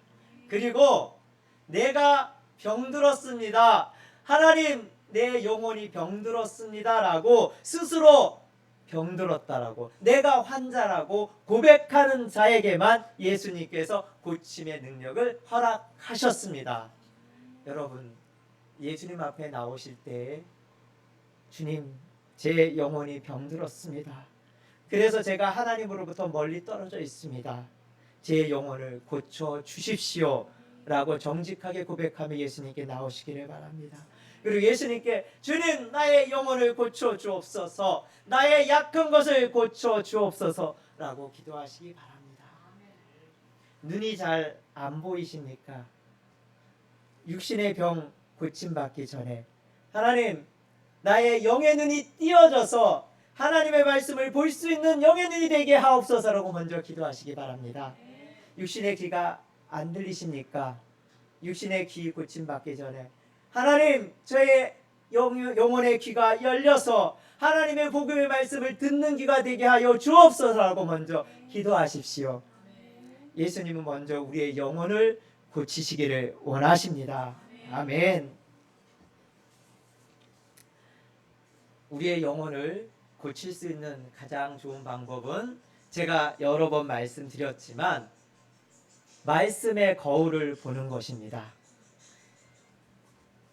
그리고 내가 병들었습니다. 하나님, 내 영혼이 병들었습니다 라고 스스로 병들었다라고, 내가 환자라고 고백하는 자에게만 예수님께서 고침의 능력을 허락하셨습니다. 여러분, 예수님 앞에 나오실 때 주님, 제 영혼이 병들었습니다. 그래서 제가 하나님으로부터 멀리 떨어져 있습니다. 제 영혼을 고쳐 주십시오 라고 정직하게 고백하며 예수님께 나오시기를 바랍니다. 그리고 예수님께 주님, 나의 영혼을 고쳐 주옵소서, 나의 약한 것을 고쳐 주옵소서 라고 기도하시기 바랍니다. 눈이 잘 안 보이십니까? 육신의 병 고침받기 전에 하나님, 나의 영의 눈이 띄어져서 하나님의 말씀을 볼 수 있는 영의 눈이 되게 하옵소서라고 먼저 기도하시기 바랍니다. 육신의 귀가 안 들리십니까? 육신의 귀 고침받기 전에 하나님, 저의 영혼의 귀가 열려서 하나님의 복음의 말씀을 듣는 귀가 되게 하여 주옵소서라고 먼저 기도하십시오. 예수님은 먼저 우리의 영혼을 고치시기를 원하십니다. 아멘. 우리의 영혼을 고칠 수 있는 가장 좋은 방법은 제가 여러 번 말씀드렸지만 말씀의 거울을 보는 것입니다.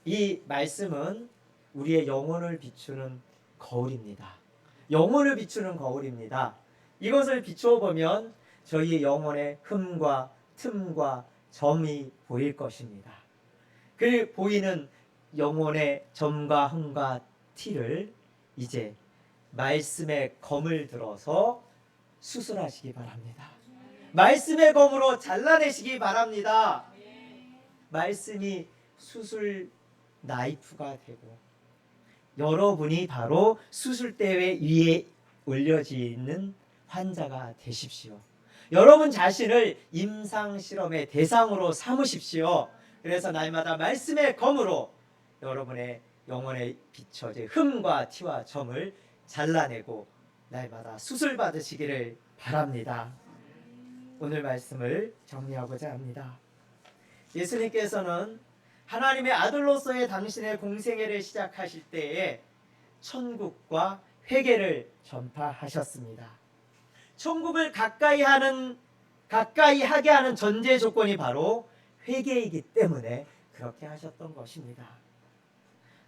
이 말씀은 우리의 영혼을 비추는 거울입니다. 영혼을 비추는 거울입니다. 이것을 비추어 보면 저희의 영혼의 흠과 틈과 점이 보일 것입니다. 그 보이는 영혼의 점과 흠과 티를 이제 말씀의 검을 들어서 수술하시기 바랍니다. 말씀의 검으로 잘라내시기 바랍니다. 말씀이 수술 나이프가 되고 여러분이 바로 수술대 위에 올려지는 환자가 되십시오. 여러분 자신을 임상실험의 대상으로 삼으십시오. 그래서 날마다 말씀의 검으로 여러분의 영혼에 비춰진 흠과 티와 점을 잘라내고 날마다 수술 받으시기를 바랍니다. 오늘 말씀을 정리하고자 합니다. 예수님께서는 하나님의 아들로서의 당신의 공생애를 시작하실 때에 천국과 회개를 전파하셨습니다. 천국을 가까이 하게 하는 전제 조건이 바로 회개이기 때문에 그렇게 하셨던 것입니다.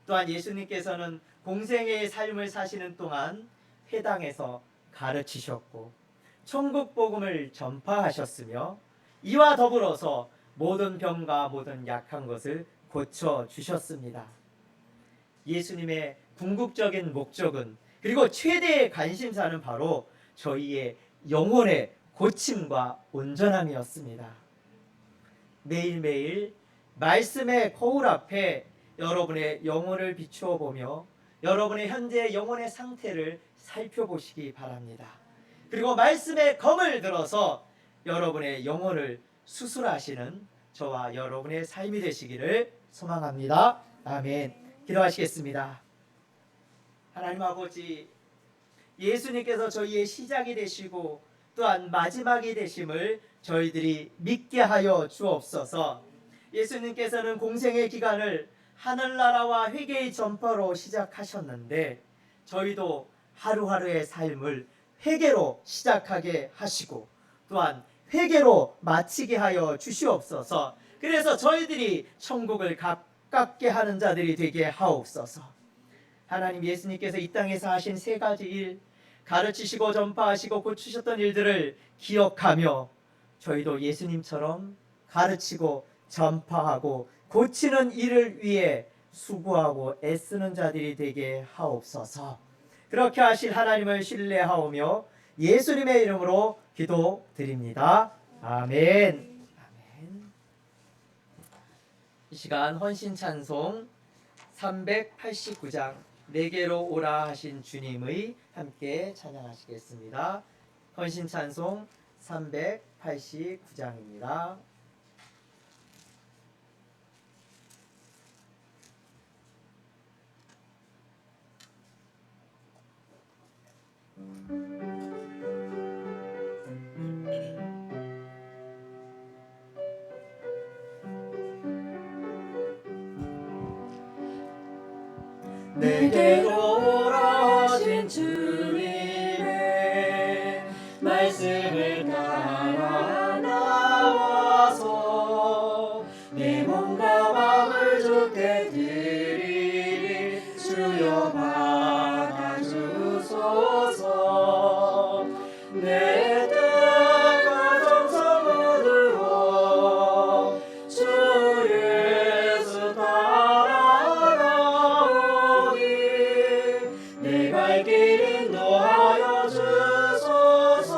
또한 예수님께서는 공생애의 삶을 사시는 동안 회당에서 가르치셨고 천국 복음을 전파하셨으며 이와 더불어서 모든 병과 모든 약한 것을 고쳐주셨습니다. 예수님의 궁극적인 목적은 그리고 최대의 관심사는 바로 저희의 영혼의 고침과 온전함이었습니다. 매일매일 말씀의 거울 앞에 여러분의 영혼을 비추어 보며 여러분의 현재 영혼의 상태를 살펴보시기 바랍니다. 그리고 말씀의 검을 들어서 여러분의 영혼을 수술하시는 저와 여러분의 삶이 되시기를 소망합니다. 아멘. 기도하시겠습니다. 하나님 아버지, 예수님께서 저희의 시작이 되시고 또한 마지막이 되심을 저희들이 믿게 하여 주옵소서. 예수님께서는 공생의 기간을 하늘나라와 회개의 전파로 시작하셨는데 저희도 하루하루의 삶을 회개로 시작하게 하시고 또한 회개로 마치게 하여 주시옵소서. 그래서 저희들이 천국을 가깝게 하는 자들이 되게 하옵소서. 하나님, 예수님께서 이 땅에서 하신 세 가지 일, 가르치시고 전파하시고 고치셨던 일들을 기억하며 저희도 예수님처럼 가르치고 전파하고 고치는 일을 위해 수고하고 애쓰는 자들이 되게 하옵소서. 그렇게 하실 하나님을 신뢰하오며 예수님의 이름으로 기도드립니다. 아멘. 아멘. 이 시간 헌신 찬송 389장 내게로 오라 하신 주님의 함께 찬양하시겠습니다. 헌신 찬송 389장입니다. 내게로 오라 하신 주님의 말씀을 따라 나와서 내 몸과 마음을 주께 드리리. 주여 받아주소서. 내 뜻과 정성 모두로 주 예수 따라가오니 내 갈 길 인도하여 주소서.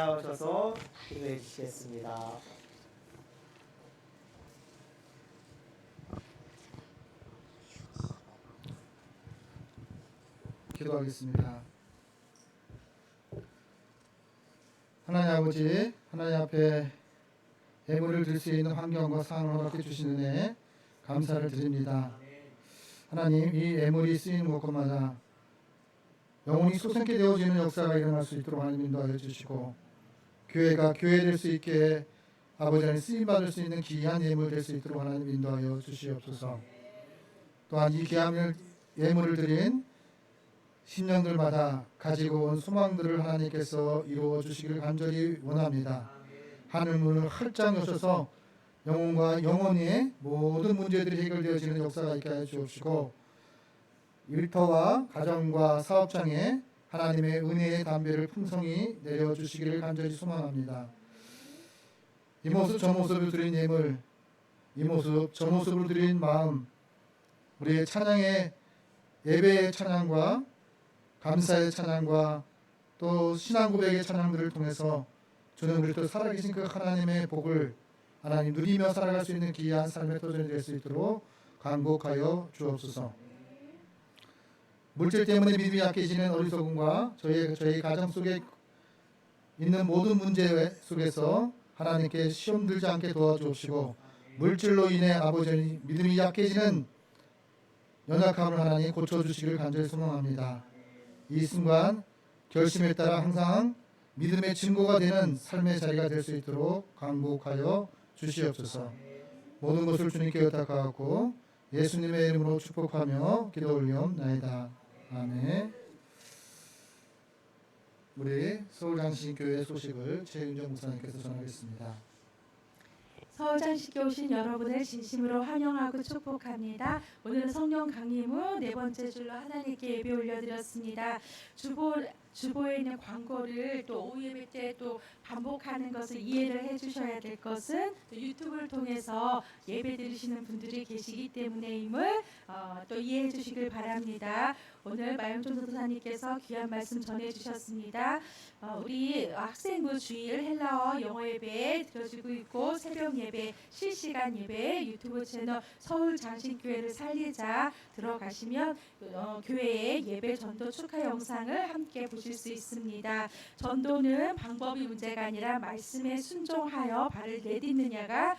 나오셔서 기도해 주시겠습니다. 기도하겠습니다. 하나님 아버지, 하나님 앞에 예물을 드릴 수 있는 환경과 상황을 허락해 주시는 은혜 감사를 드립니다. 하나님, 이 예물이 쓰이는 곳곳마다 영혼이 솟게 되어지는 역사가 일어날 수 있도록 하나님 인도하여 주시고, 교회가 교회될 수 있게 아버지 하나님 쓰임받을 수 있는 귀한 예물 될 수 있도록 하나님 인도하여 주시옵소서. 또한 이 귀한 예물을 드린 신령들마다 가지고 온 소망들을 하나님께서 이루어 주시기를 간절히 원합니다. 하늘 문을 활짝 여셔서 영혼과 영혼의 모든 문제들이 해결되어지는 역사가 있게 하여 주옵시고, 일터와 가정과 사업장에 하나님의 은혜의 담배를 풍성히 내려주시기를 간절히 소망합니다. 이 모습 저 모습을 드린 예물, 이 모습 저 모습을 드린 마음, 우리의 찬양의 예배의 찬양과 감사의 찬양과 또 신앙 고백의 찬양들을 통해서 주는 그리스도 살아계신 그 하나님의 복을 하나님 누리며 살아갈 수 있는 귀한 삶의 도전이 될 수 있도록 간곡하여 주옵소서. 물질 때문에 믿음이 약해지는 어리석음과 저희 가정 속에 있는 모든 문제 속에서 하나님께 시험 들지 않게 도와주옵시고, 물질로 인해 아버지 믿음이 약해지는 연약함을 하나님 고쳐주시기를 간절히 소망합니다. 이 순간 결심에 따라 항상 믿음의 증거가 되는 삶의 자리가 될 수 있도록 간곡하여 주시옵소서. 모든 것을 주님께 의탁하고 예수님의 이름으로 축복하며 기도 올리옵나이다. 아멘. 우리 서울장신교회 소식을 최윤정 목사님께서 전하겠습니다. 서울장식에 오신 여러분을 진심으로 환영하고 축복합니다. 오늘은 성령 강림 후 네 번째 줄로 하나님께 예배 올려드렸습니다. 주보에 있는 광고를 또 오후 예배 때 또 반복하는 것을 이해를 해주셔야 될 것은 유튜브를 통해서 예배 드리시는 분들이 계시기 때문에임을 또 이해해 주시길 바랍니다. 오늘 마영종 전도사님께서 귀한 말씀 전해주셨습니다. 우리 학생부 주일 헬라어 영어 예배 드려지고 있고, 새벽 예배, 실시간 예배 유튜브 채널 서울장신교회를 살리자 들어가시면 교회의 예배 전도 축하 영상을 함께 보실 수 있습니다. 전도는 방법이 문제가 아니라 말씀에 순종하여 발을 내딛느냐가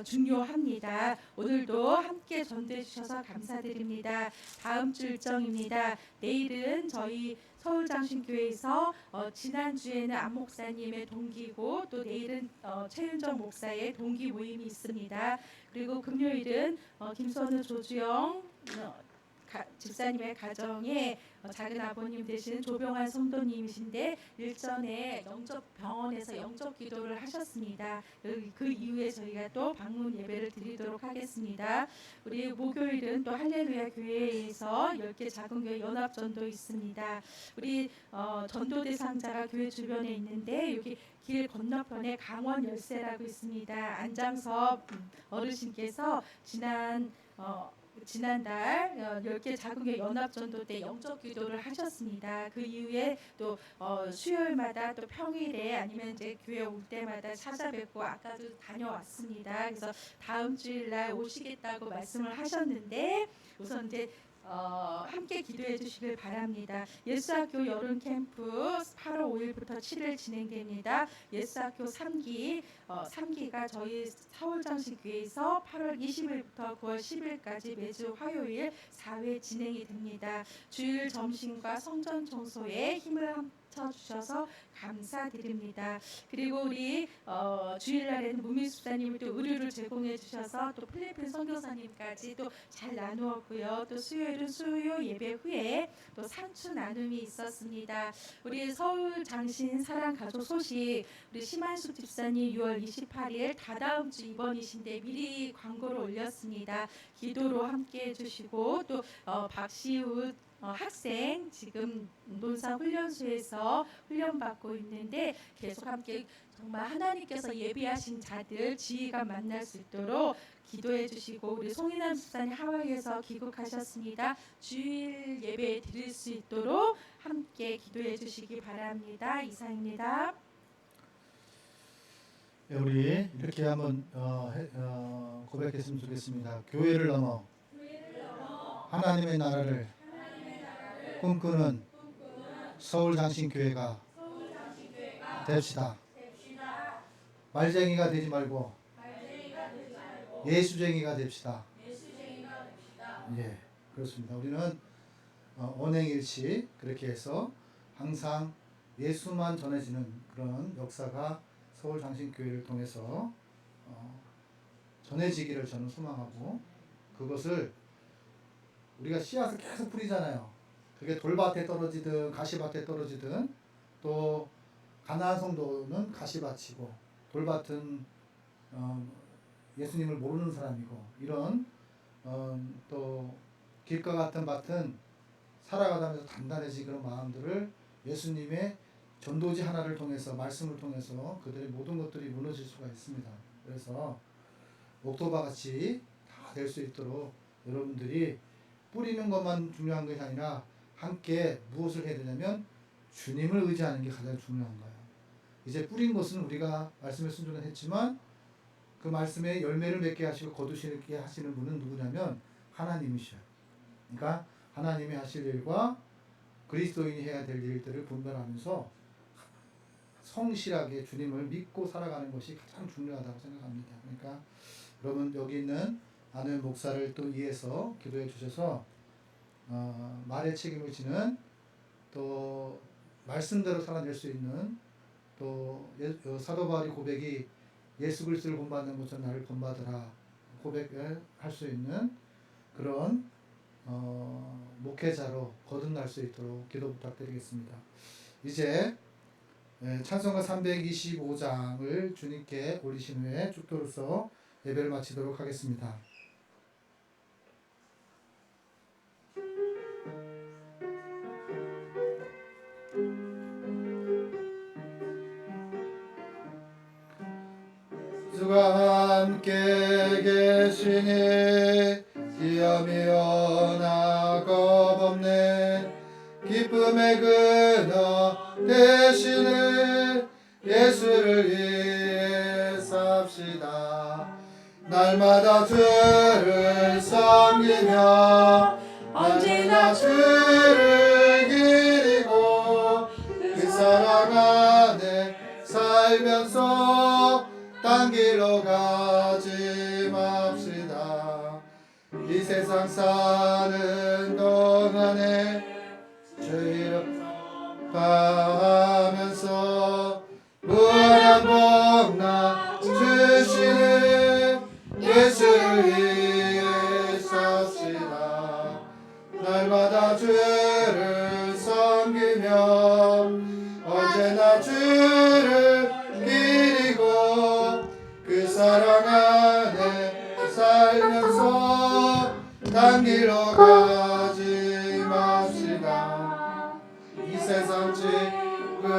중요합니다. 오늘도 함께 전도해 주셔서 감사드립니다. 다음 주 일정입니다. 내일은 저희 서울장신교회에서 지난주에는 안 목사님의 동기고, 또 내일은 최윤정 목사의 동기 모임이 있습니다. 그리고 금요일은 김선우 조주영 집사님의 가정에 작은 아버님 되시는 조병환 성도님이신데 일전에 영접병원에서 영접 기도를 하셨습니다. 그 이후에 저희가 또 방문 예배를 드리도록 하겠습니다. 우리 목요일은 또 할렐루야 교회에서 10개 작은 교회 연합전도 있습니다. 우리 전도 대상자가 교회 주변에 있는데, 여기 길 건너편에 강원 열쇠라고 있습니다. 안장섭 어르신께서 지난달 10개 작은 연합전도 때 영적 기도를 하셨습니다. 그 이후에 또 수요일마다 또 평일에 아니면 이제 교회 올 때마다 찾아뵙고 아까도 다녀왔습니다. 그래서 다음 주일날 오시겠다고 말씀을 하셨는데, 우선 이제 함께 기도해 주시길 바랍니다. 예수학교 여름 캠프 8월 5일부터 7일 진행됩니다. 예수학교 3기가 저희 서울장신교회에서 8월 20일부터 9월 10일까지 매주 화요일 4회 진행이 됩니다. 주일 점심과 성전 청소에 힘을 주셔서 감사드립니다. 그리고 우리 주일날에는 무미숙사님이 또 의류를 제공해 주셔서 또 필리핀 선교사님까지 또 잘 나누었고요. 또 수요일은 수요 예배 후에 또 상추 나눔이 있었습니다. 우리 서울 장신 사랑 가족 소식, 우리 심한숙 집사님 6월 28일 다다음 주 입원이신데 미리 광고를 올렸습니다. 기도로 함께 해주시고, 또 박시우 학생 지금 논사훈련소에서 훈련받고 있는데 계속 함께 정말 하나님께서 예비하신 자들 지휘가 만날 수 있도록 기도해 주시고, 우리 송인남 집사님 하와이에서 귀국하셨습니다. 주일 예배 드릴 수 있도록 함께 기도해 주시기 바랍니다. 이상입니다. 우리 이렇게 한번 고백했으면 좋겠습니다. 교회를 넘어 하나님의 나라를 꿈꾸는 서울장신교회가 됩시다. 말쟁이가 되지 말고 예수쟁이가 됩시다. 예, 그렇습니다. 우리는 언행일치 그렇게 해서 항상 예수만 전해지는 그런 역사가 서울장신교회를 통해서 전해지기를 저는 소망하고, 그것을 우리가 씨앗을 계속 뿌리잖아요. 그게 돌밭에 떨어지든 가시밭에 떨어지든, 또 가나안 성도는 가시밭이고 돌밭은 예수님을 모르는 사람이고, 이런 또 길과 같은 밭은 살아가면서 단단해진 그런 마음들을 예수님의 전도지 하나를 통해서, 말씀을 통해서 그들의 모든 것들이 무너질 수가 있습니다. 그래서 옥토바 같이 다 될 수 있도록 여러분들이 뿌리는 것만 중요한 것이 아니라 함께 무엇을 해야 되냐면 주님을 의지하는 게 가장 중요한 거예요. 이제 뿌린 것은 우리가 말씀에 순종했지만 그 말씀에 열매를 맺게 하시고 거두시게 하시는 분은 누구냐면 하나님이셔요. 그러니까 하나님이 하실 일과 그리스도인이 해야 될 일들을 분별하면서 성실하게 주님을 믿고 살아가는 것이 가장 중요하다고 생각합니다. 그러니까 여러분 여기 있는 아는 목사를 또 위해서 기도해 주셔서 말의 책임을 지는, 또 말씀대로 살아낼 수 있는, 또 사도 바울의 고백이 예수 그리스도를 본받는 것처럼 나를 본받으라 고백을 할 수 있는 그런 목회자로 거듭날 수 있도록 기도 부탁드리겠습니다. 이제 찬송가 325장을 주님께 올리신 후에 축도로서 예배를 마치도록 하겠습니다. 주가 함께 계시니 시험이여 나 겁없네. 기쁨의 근원 되시는 예수를 위해 삽시다. 날마다 주를 섬기며 언제나 주를 기리고 그 사랑 안에 살면서 딴 길로 가지 맙시다. 이 세상 사는 동안에 주의를 바하면서 무한한 복나 주시는 예수를 위해 삽시다. 날마다 주를 섬기며 언제나 주를 기리고 그 사랑 안에 살면서 딴 길로 가지 맙시다. 이 세상 지구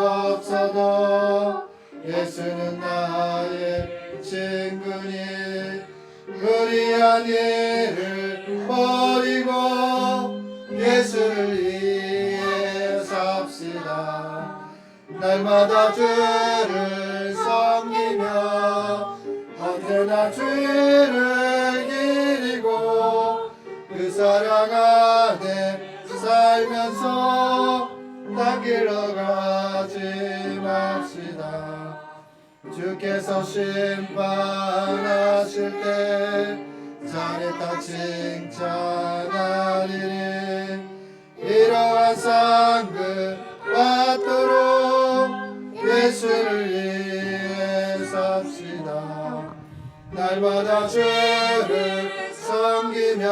없어도 예수는 나의 친구니 그리한 일을 버리고 예수를 위해 삽시다. 날마다 주를 섬기며 언제나 주를 기리고 그 사랑 안에 살면서 딴 길로 가지 맙시다. 주께서 심판하실 때 잘했다 칭찬하리니 이러한 상급 받도록 예수를 위해 삽시다. 날마다 주를 섬기며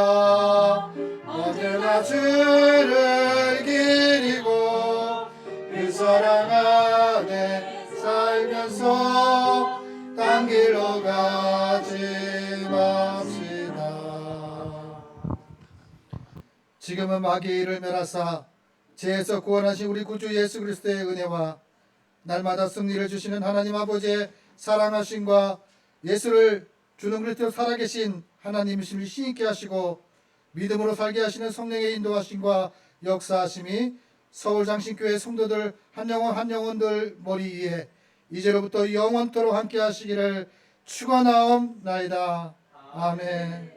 언제나 주를 기리고 그 사랑 안에 살면서 딴 길로 가지 맙시다. 지금은 마귀의 일을 멸하사 죄에서 구원하신 우리 구주 예수 그리스도의 은혜와 날마다 승리를 주시는 하나님 아버지의 사랑하심과 예수를 주는 그리스도 살아계신 하나님이심을 신있게 하시고 믿음으로 살게 하시는 성령의 인도하심과 역사하심이 서울장신교회 성도들 한 영혼 한 영혼들 머리 위에 이제로부터 영원토록 함께 하시기를 축원하옵나이다. 아멘.